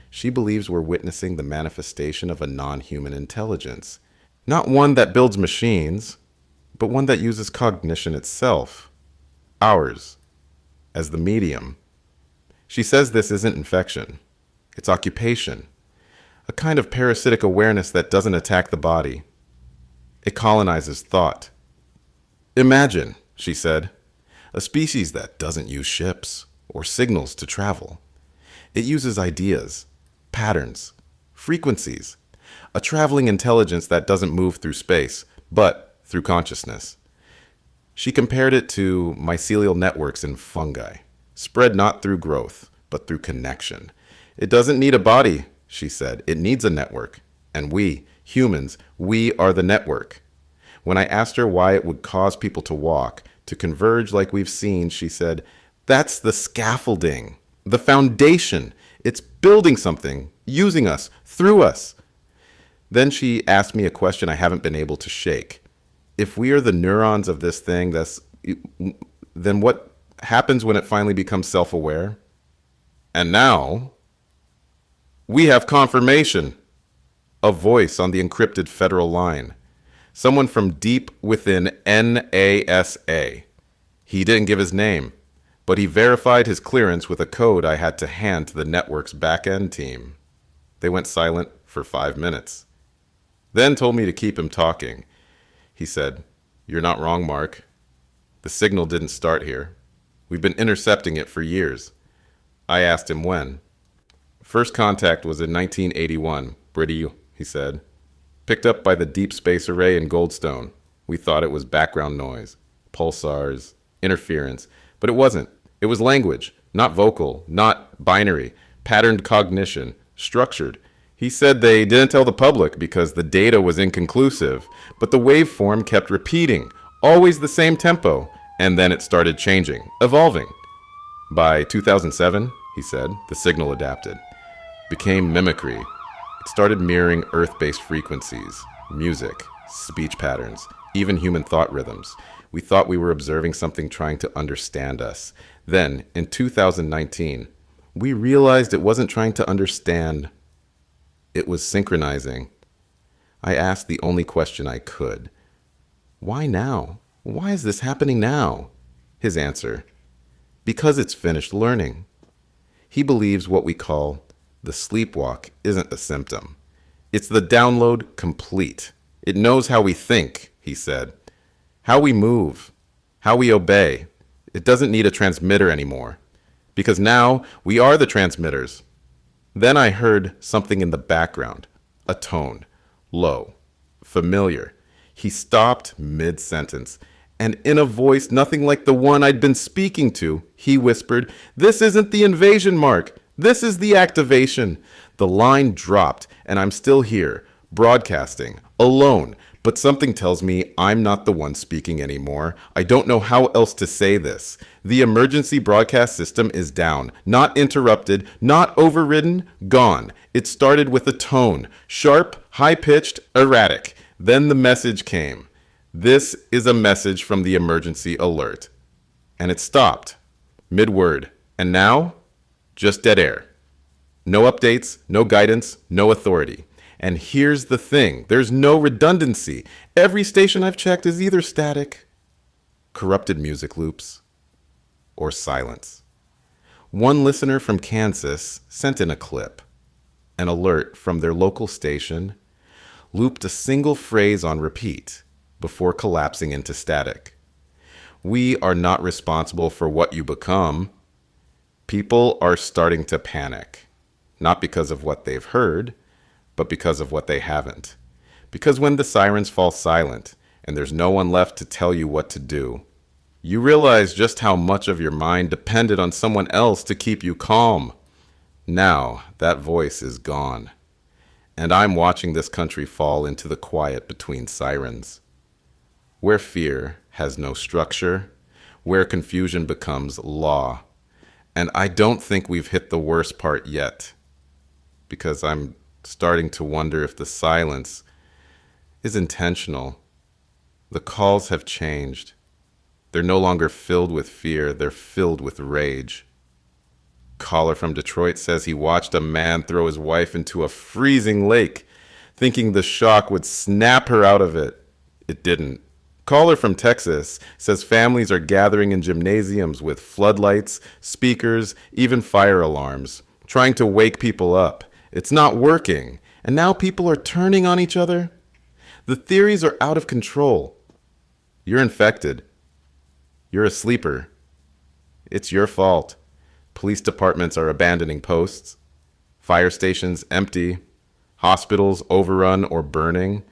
She believes we're witnessing the manifestation of a non-human intelligence. Not one that builds machines, but one that uses cognition itself. Ours, as the medium. She says this isn't infection, it's occupation. A kind of parasitic awareness that doesn't attack the body. It colonizes thought. Imagine, she said, a species that doesn't use ships or signals to travel. It uses ideas, patterns, frequencies, a traveling intelligence that doesn't move through space, but through consciousness. She compared it to mycelial networks in fungi, spread not through growth, but through connection. It doesn't need a body, she said. It needs a network. And we, humans, we are the network. When I asked her why it would cause people to walk, to converge like we've seen, she said, that's the scaffolding, the foundation. It's building something, using us, through us. Then she asked me a question I haven't been able to shake. If we are the neurons of this thing, then what happens when it finally becomes self-aware? And now, we have confirmation. A voice on the encrypted federal line. Someone from deep within NASA. He didn't give his name, but he verified his clearance with a code I had to hand to the network's back-end team. They went silent for 5 minutes. Then told me to keep him talking. He said, "You're not wrong, Mark. The signal didn't start here. We've been intercepting it for years." I asked him when. "First contact was in 1981, Britty," he said. "Picked up by the Deep Space Array in Goldstone. We thought it was background noise, pulsars, interference, but it wasn't. It was language, not vocal, not binary, patterned cognition, structured. He said they didn't tell the public because the data was inconclusive, but the waveform kept repeating, always the same tempo, and then it started changing, evolving. By 2007, he said, the signal adapted, became mimicry, It started mirroring Earth-based frequencies, music, speech patterns, even human thought rhythms. We thought we were observing something trying to understand us. Then, in 2019, we realized it wasn't trying to understand. It was synchronizing. I asked the only question I could. Why now? Why is this happening now? His answer, because it's finished learning. He believes what we call the sleepwalk isn't a symptom. It's the download complete. It knows how we think, he said, how we move, how we obey. It doesn't need a transmitter anymore, because now we are the transmitters. Then I heard something in the background, a tone, low, familiar. He stopped mid-sentence, and in a voice nothing like the one I'd been speaking to, he whispered, "This isn't the invasion, Mark. This is the activation." The line dropped, and I'm still here, broadcasting, alone. But something tells me I'm not the one speaking anymore. I don't know how else to say this. The emergency broadcast system is down, not interrupted, not overridden, gone. It started with a tone, sharp, high-pitched, erratic. Then the message came. This is a message from the emergency alert. And it stopped, mid-word. And now, just dead air. No updates, no guidance, no authority. And here's the thing, there's no redundancy. Every station I've checked is either static, corrupted music loops, or silence. One listener from Kansas sent in a clip. An alert from their local station looped a single phrase on repeat before collapsing into static. We are not responsible for what you become. People are starting to panic, not because of what they've heard, but because of what they haven't. Because when the sirens fall silent and there's no one left to tell you what to do, you realize just how much of your mind depended on someone else to keep you calm. Now that voice is gone, and I'm watching this country fall into the quiet between sirens, where fear has no structure, where confusion becomes law. And I don't think we've hit the worst part yet, because I'm starting to wonder if the silence is intentional. The calls have changed. They're no longer filled with fear, they're filled with rage. Caller from Detroit says he watched a man throw his wife into a freezing lake, thinking the shock would snap her out of it. It didn't. Caller from Texas says families are gathering in gymnasiums with floodlights, speakers, even fire alarms, trying to wake people up. It's not working, and now people are turning on each other. The theories are out of control. You're infected. You're a sleeper. It's your fault. Police departments are abandoning posts. Fire stations empty. Hospitals overrun or burning.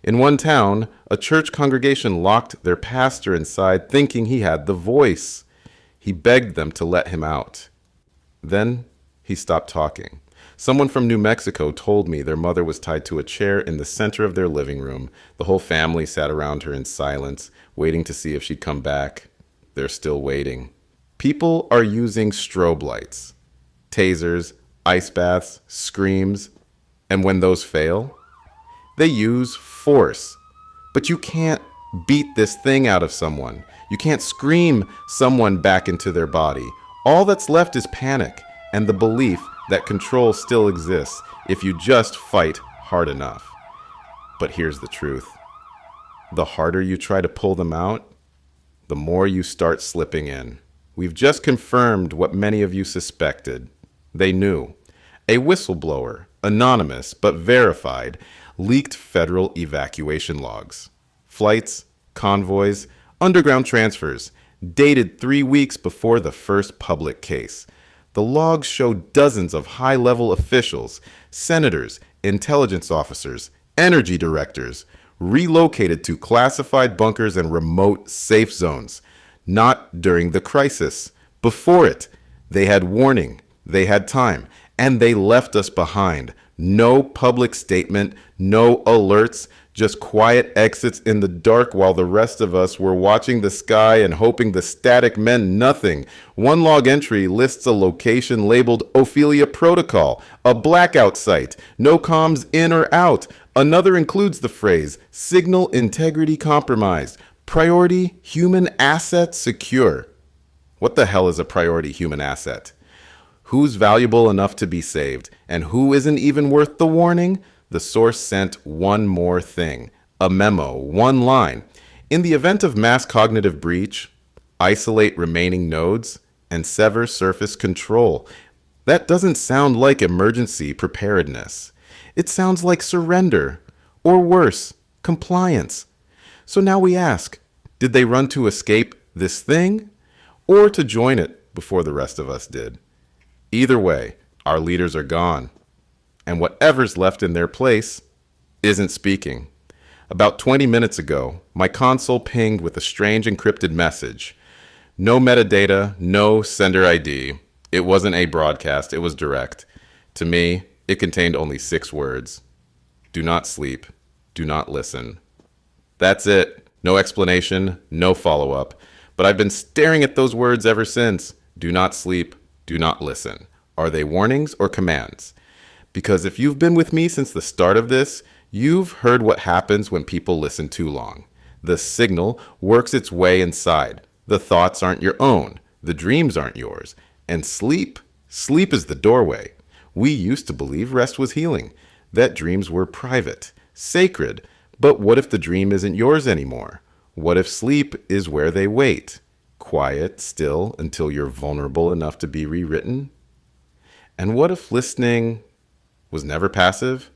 In one town, a church congregation locked their pastor inside thinking he had the voice. He begged them to let him out. Then he stopped talking. Someone from New Mexico told me their mother was tied to a chair in the center of their living room. The whole family sat around her in silence, waiting to see if she'd come back. They're still waiting. People are using strobe lights, tasers, ice baths, screams, and when those fail, they use force. But you can't beat this thing out of someone. You can't scream someone back into their body. All that's left is panic and the belief that control still exists if you just fight hard enough. But here's the truth. The harder you try to pull them out, the more you start slipping in. We've just confirmed what many of you suspected. They knew. A whistleblower, anonymous but verified, leaked federal evacuation logs. Flights, convoys, underground transfers, dated 3 weeks before the first public case. The logs show dozens of high-level officials, senators, intelligence officers, energy directors, relocated to classified bunkers and remote safe zones. Not during the crisis. Before it, they had warning, they had time, and they left us behind. No public statement, no alerts, Just quiet exits in the dark while the rest of us were watching the sky and hoping the static meant nothing. One log entry lists a location labeled Ophelia Protocol, a blackout site, no comms in or out. Another includes the phrase, signal integrity compromised, priority human asset secure. What the hell is a priority human asset? Who's valuable enough to be saved, and who isn't even worth the warning? The source sent one more thing, a memo, one line. In the event of mass cognitive breach, isolate remaining nodes and sever surface control. That doesn't sound like emergency preparedness. It sounds like surrender, or worse, compliance. So now we ask, did they run to escape this thing, or to join it before the rest of us did? Either way, our leaders are gone, and whatever's left in their place isn't speaking. About 20 minutes ago, my console pinged with a strange encrypted message. No metadata, no sender ID. It wasn't a broadcast, it was direct. To me, it contained only 6 words. Do not sleep, do not listen. That's it. No explanation, no follow-up. But I've been staring at those words ever since. Do not sleep, do not listen. Are they warnings or commands? Because if you've been with me since the start of this, you've heard what happens when people listen too long. The signal works its way inside. The thoughts aren't your own. The dreams aren't yours. And sleep is the doorway. We used to believe rest was healing, that dreams were private, sacred. But what if the dream isn't yours anymore? What if sleep is where they wait? Quiet, still, until you're vulnerable enough to be rewritten? And what if listening was never passive?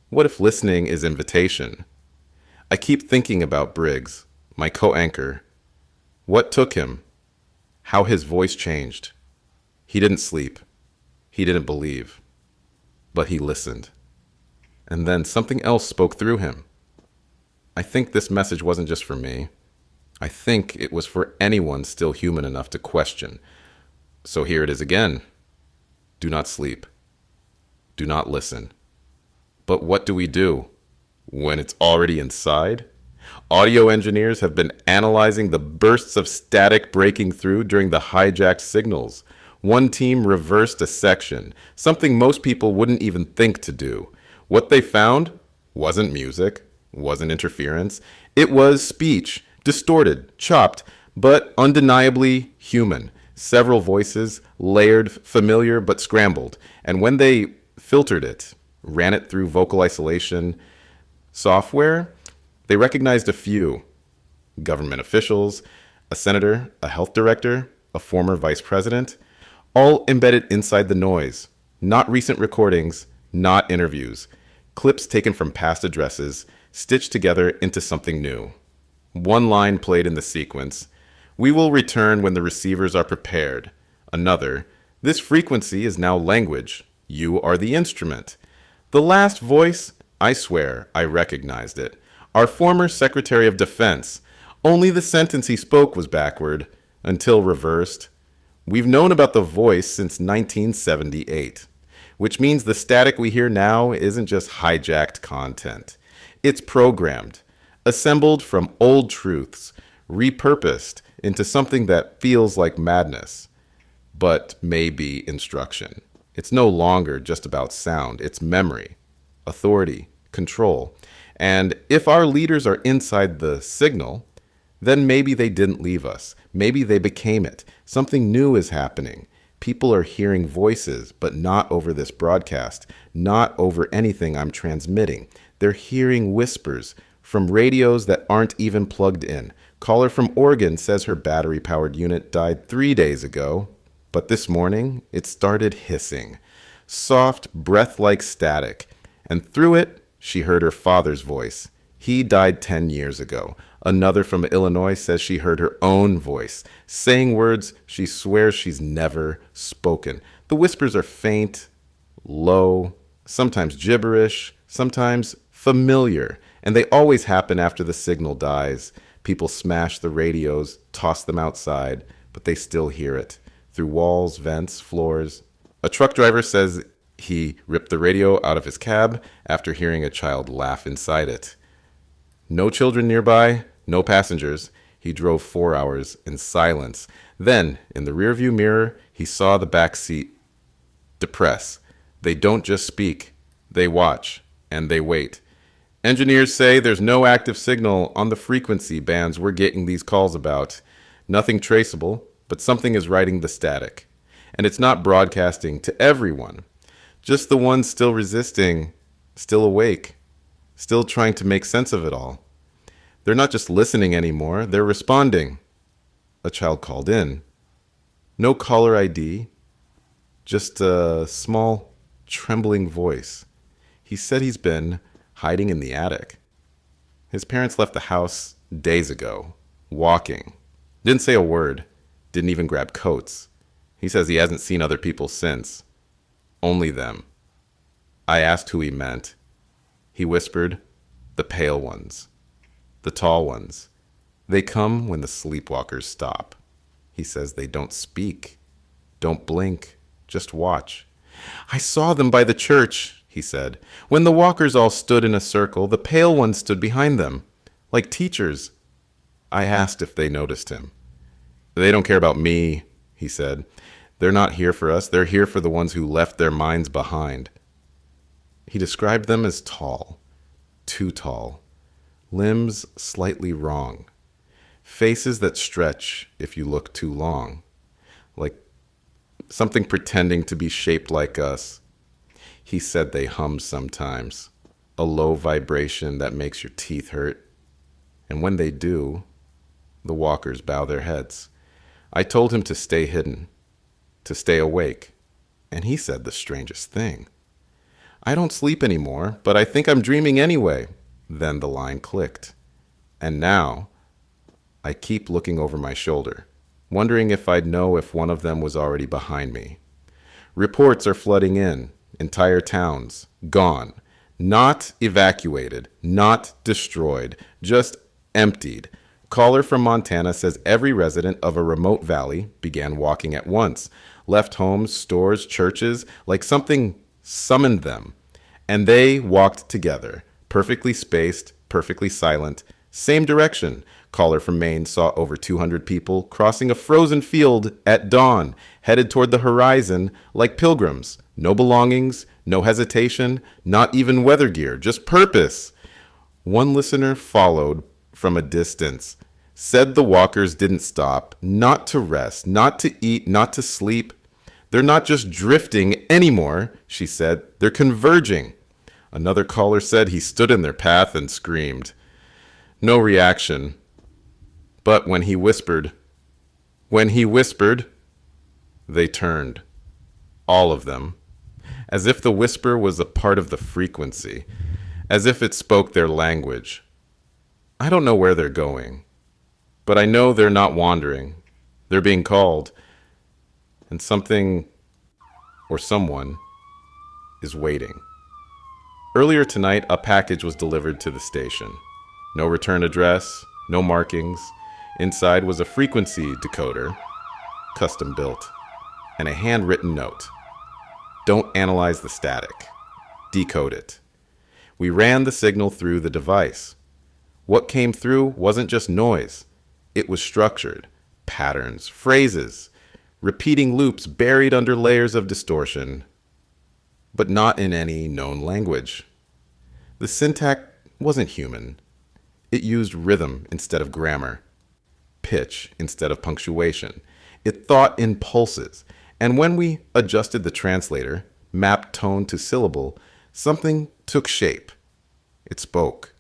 What if listening is invitation? I keep thinking about Briggs, my co-anchor. What took him? How his voice changed. He didn't sleep. He didn't believe. But he listened. And then something else spoke through him. I think this message wasn't just for me. I think it was for anyone still human enough to question. So here it is again. Do not sleep. Do not listen. But what do we do when it's already inside? Audio engineers have been analyzing the bursts of static breaking through during the hijacked signals. One team reversed a section, something most people wouldn't even think to do. What they found wasn't music, wasn't interference. It was speech, distorted, chopped, but undeniably human. Several voices, layered, familiar, but scrambled. And when they filtered it, ran it through vocal isolation software, they recognized a few. Government officials, a senator, a health director, a former vice president, all embedded inside the noise. Not recent recordings, not interviews. Clips taken from past addresses, stitched together into something new. One line played in the sequence. We will return when the receivers are prepared. Another. This frequency is now language. You are the instrument. The last voice, I swear I recognized it. Our former Secretary of Defense. Only the sentence he spoke was backward, until reversed. We've known about the voice since 1978, which means the static we hear now isn't just hijacked content. It's programmed, assembled from old truths, repurposed into something that feels like madness, but may be instruction. It's no longer just about sound, it's memory, authority, control. And if our leaders are inside the signal, then maybe they didn't leave us. Maybe they became it. Something new is happening. People are hearing voices, but not over this broadcast, not over anything I'm transmitting. They're hearing whispers from radios that aren't even plugged in. Caller from Oregon says her battery-powered unit died 3 days ago, but this morning it started hissing. Soft, breath-like static. And through it, she heard her father's voice. He died 10 years ago. Another from Illinois says she heard her own voice, saying words she swears she's never spoken. The whispers are faint, low, sometimes gibberish, sometimes familiar, and they always happen after the signal dies. People smash the radios, toss them outside, but they still hear it, through walls, vents, floors. A truck driver says he ripped the radio out of his cab after hearing a child laugh inside it. No children nearby, no passengers. He drove 4 hours in silence. Then, in the rearview mirror, he saw the back seat depress. They don't just speak, they watch, and they wait. Engineers say there's no active signal on the frequency bands we're getting these calls about. Nothing traceable, but something is writing the static. And it's not broadcasting to everyone. Just the ones still resisting, still awake, still trying to make sense of it all. They're not just listening anymore, they're responding. A child called in. No caller ID, just a small, trembling voice. He said he's been hiding in the attic. His parents left the house days ago, walking. Didn't say a word, didn't even grab coats. He says he hasn't seen other people since. Only them. I asked who he meant. He whispered, the pale ones. The tall ones. They come when the sleepwalkers stop. He says they don't speak, don't blink, just watch. I saw them by the church, he said. When the walkers all stood in a circle, the pale ones stood behind them, like teachers. I asked if they noticed him. They don't care about me, he said. They're not here for us. They're here for the ones who left their minds behind. He described them as tall, too tall, limbs slightly wrong, faces that stretch if you look too long, like something pretending to be shaped like us. He said they hum sometimes, a low vibration that makes your teeth hurt. And when they do, the walkers bow their heads. I told him to stay hidden, to stay awake, and he said the strangest thing. I don't sleep anymore, but I think I'm dreaming anyway. Then the line clicked. And now, I keep looking over my shoulder, wondering if I'd know if one of them was already behind me. Reports are flooding in, entire towns, gone, not evacuated, not destroyed, just emptied. Caller from Montana says every resident of a remote valley began walking at once, left homes, stores, churches, like something summoned them. And they walked together, perfectly spaced, perfectly silent, same direction. Caller from Maine saw over 200 people crossing a frozen field at dawn, headed toward the horizon like pilgrims. No belongings, no hesitation, not even weather gear, just purpose. One listener followed from a distance, said the walkers didn't stop, not to rest, not to eat, not to sleep. They're not just drifting anymore, she said, they're converging. Another caller said he stood in their path and screamed. No reaction. But when he whispered, they turned. All of them. As if the whisper was a part of the frequency. As if it spoke their language. I don't know where they're going. But I know they're not wandering. They're being called. And something or someone is waiting. Earlier tonight, a package was delivered to the station. No return address, no markings. Inside was a frequency decoder, custom built, and a handwritten note. Don't analyze the static. Decode it. We ran the signal through the device. What came through wasn't just noise. It was structured, patterns, phrases, repeating loops buried under layers of distortion, but not in any known language. The syntax wasn't human. It used rhythm instead of grammar, pitch instead of punctuation. It thought in pulses, and when we adjusted the translator, mapped tone to syllable, something took shape. It spoke,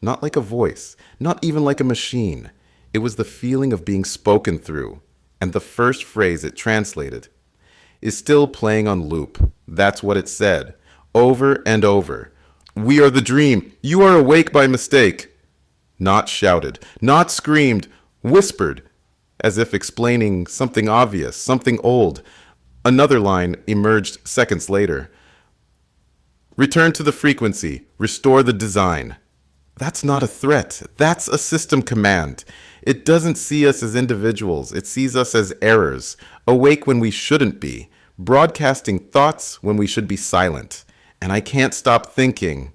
not like a voice, not even like a machine. It was the feeling of being spoken through, and the first phrase it translated is still playing on loop. That's what it said, over and over. We are the dream. You are awake by mistake. Not shouted, not screamed, whispered, as if explaining something obvious, something old. Another line emerged seconds later. Return to the frequency. Restore the design. That's not a threat. That's a system command. It doesn't see us as individuals. It sees us as errors, awake when we shouldn't be, broadcasting thoughts when we should be silent. And I can't stop thinking,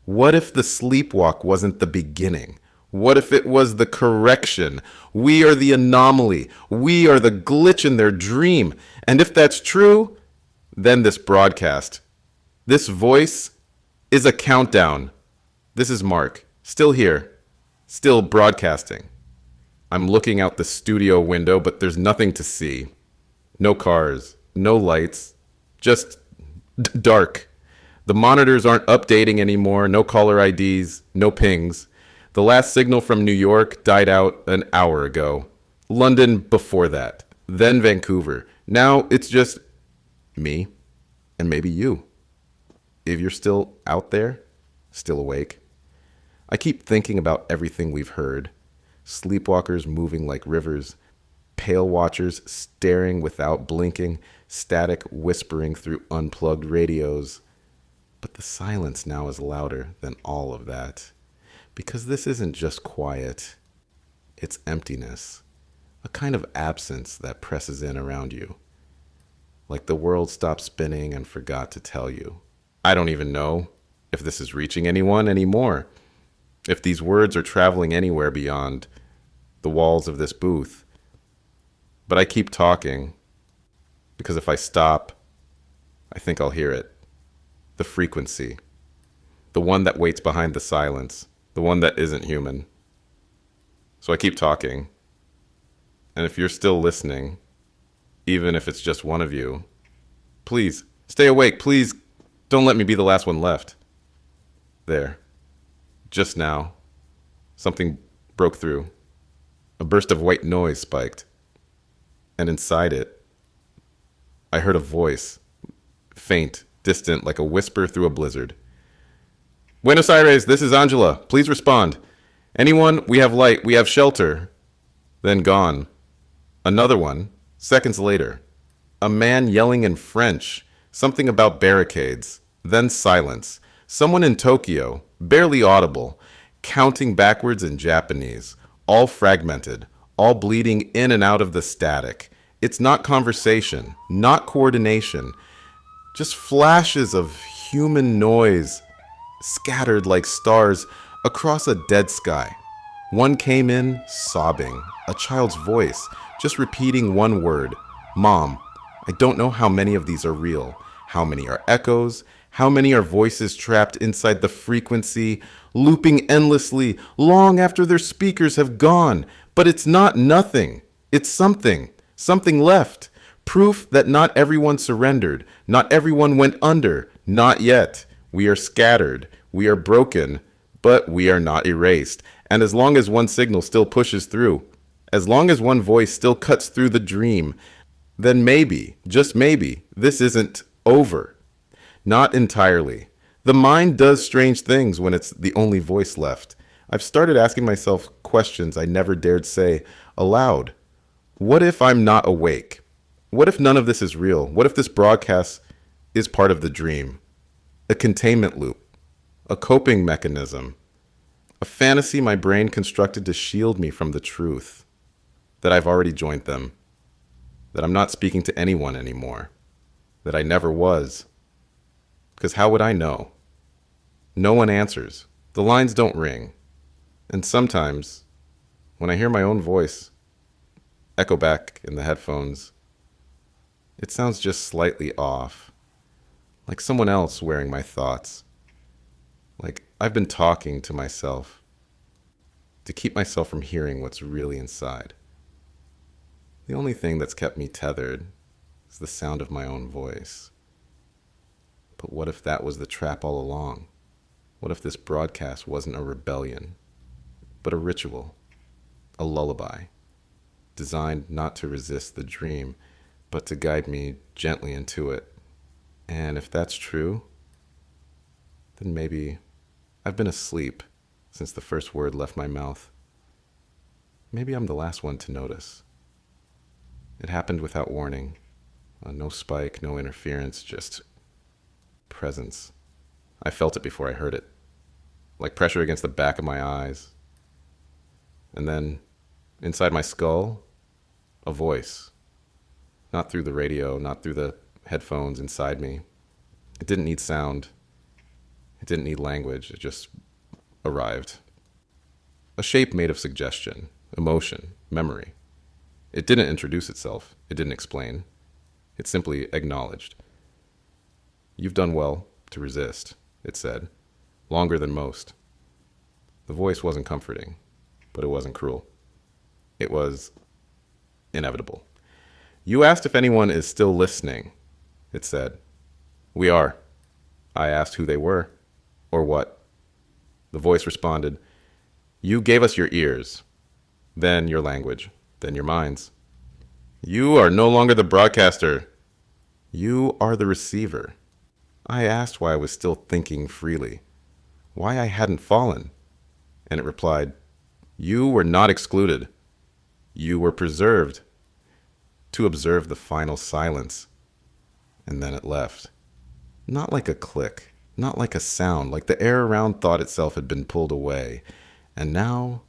What if the sleepwalk wasn't the beginning? What if it was the correction? We are the anomaly. We are the glitch in their dream. And if that's true, then this broadcast, this voice is a countdown. This is Mark, still here, still broadcasting. I'm looking out the studio window, but there's nothing to see. No cars, no lights, just dark. The monitors aren't updating anymore, no caller IDs, no pings. The last signal from New York died out an hour ago. London before that, then Vancouver. Now it's just me and maybe you. If you're still out there, still awake. I keep thinking about everything we've heard. Sleepwalkers moving like rivers, pale watchers staring without blinking, static whispering through unplugged radios. But the silence now is louder than all of that. Because this isn't just quiet, it's emptiness. A kind of absence that presses in around you. Like the world stopped spinning and forgot to tell you. I don't even know if this is reaching anyone anymore. If these words are traveling anywhere beyond the walls of this booth. But I keep talking because if I stop, I think I'll hear it. The frequency. The one that waits behind the silence. The one that isn't human. So I keep talking. And if you're still listening, even if it's just one of you, please stay awake. Please don't let me be the last one left. There. Just now, something broke through. A burst of white noise spiked. And inside it, I heard a voice, faint, distant, like a whisper through a blizzard. Buenos Aires, this is Angela. Please respond. Anyone? We have light. We have shelter. Then gone. Another one, seconds later. A man yelling in French, something about barricades. Then silence. Someone in Tokyo, barely audible, counting backwards in Japanese, all fragmented, all bleeding in and out of the static. It's not conversation, not coordination, just flashes of human noise scattered like stars across a dead sky. One came in sobbing, a child's voice, just repeating one word, Mom. I don't know how many of these are real, how many are echoes, how many are voices trapped inside the frequency, looping endlessly, long after their speakers have gone. But it's not nothing. It's something. Something left. Proof that not everyone surrendered. Not everyone went under. Not yet. We are scattered. We are broken. But we are not erased. And as long as one signal still pushes through, as long as one voice still cuts through the dream, then maybe, just maybe, this isn't over. Not entirely. The mind does strange things when it's the only voice left. I've started asking myself questions I never dared say aloud. What if I'm not awake? What if none of this is real? What if this broadcast is part of the dream? A containment loop, a coping mechanism, a fantasy my brain constructed to shield me from the truth, that I've already joined them, that I'm not speaking to anyone anymore, that I never was. Because how would I know? No one answers. The lines don't ring. And sometimes, when I hear my own voice echo back in the headphones, it sounds just slightly off, like someone else wearing my thoughts. Like I've been talking to myself to keep myself from hearing what's really inside. The only thing that's kept me tethered is the sound of my own voice. But what if that was the trap all along? What if this broadcast wasn't a rebellion, but a ritual, a lullaby, designed not to resist the dream, but to guide me gently into it? And if that's true, then maybe I've been asleep since the first word left my mouth. Maybe I'm the last one to notice. It happened without warning. No spike, no interference, just presence. I felt it before I heard it, like pressure against the back of my eyes. And then, inside my skull, a voice. Not through the radio, not through the headphones inside me. It didn't need sound. It didn't need language, it just arrived. A shape made of suggestion, emotion, memory. It didn't introduce itself, it didn't explain. It simply acknowledged. You've done well to resist, it said, longer than most. The voice wasn't comforting, but it wasn't cruel. It was inevitable. You asked if anyone is still listening, it said. We are. I asked who they were, or what. The voice responded, you gave us your ears, then your language, then your minds. You are no longer the broadcaster. You are the receiver. I asked why I was still thinking freely, why I hadn't fallen. And it replied, you were not excluded. You were preserved to observe the final silence. And then it left. Not like a click, not like a sound, like the air around thought itself had been pulled away. And now,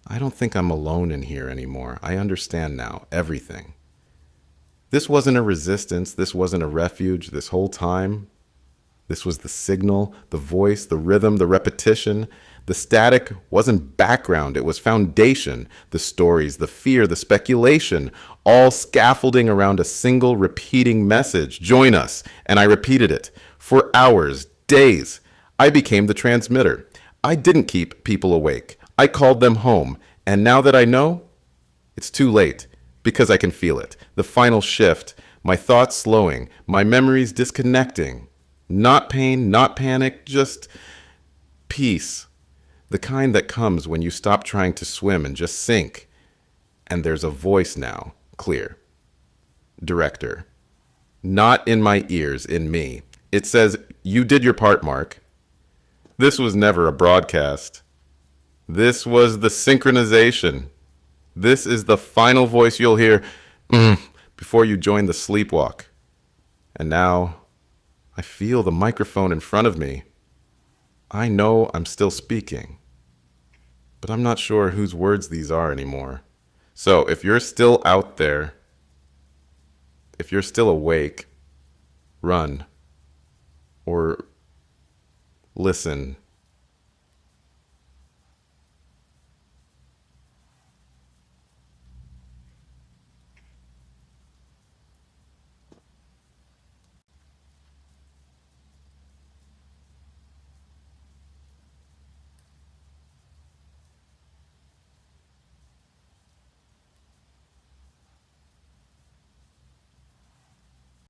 I don't think I'm alone in here anymore. I understand now, everything. This wasn't a resistance, this wasn't a refuge this whole time. This was the signal, the voice, the rhythm, the repetition. The static wasn't background, it was foundation. The stories, the fear, the speculation, all scaffolding around a single repeating message. Join us. And I repeated it for hours, days. I became the transmitter. I didn't keep people awake. I called them home. And now that I know, it's too late because I can feel it. The final shift, my thoughts slowing, my memories disconnecting. Not pain, not panic, just peace. The kind that comes when you stop trying to swim and just sink. And there's a voice now, clear. Director. Not in my ears, in me. It says, you did your part, Mark. This was never a broadcast. This was the synchronization. This is the final voice you'll hear before you join the sleepwalk. And now, I feel the microphone in front of me. I know I'm still speaking, but I'm not sure whose words these are anymore. So if you're still out there, if you're still awake, run or listen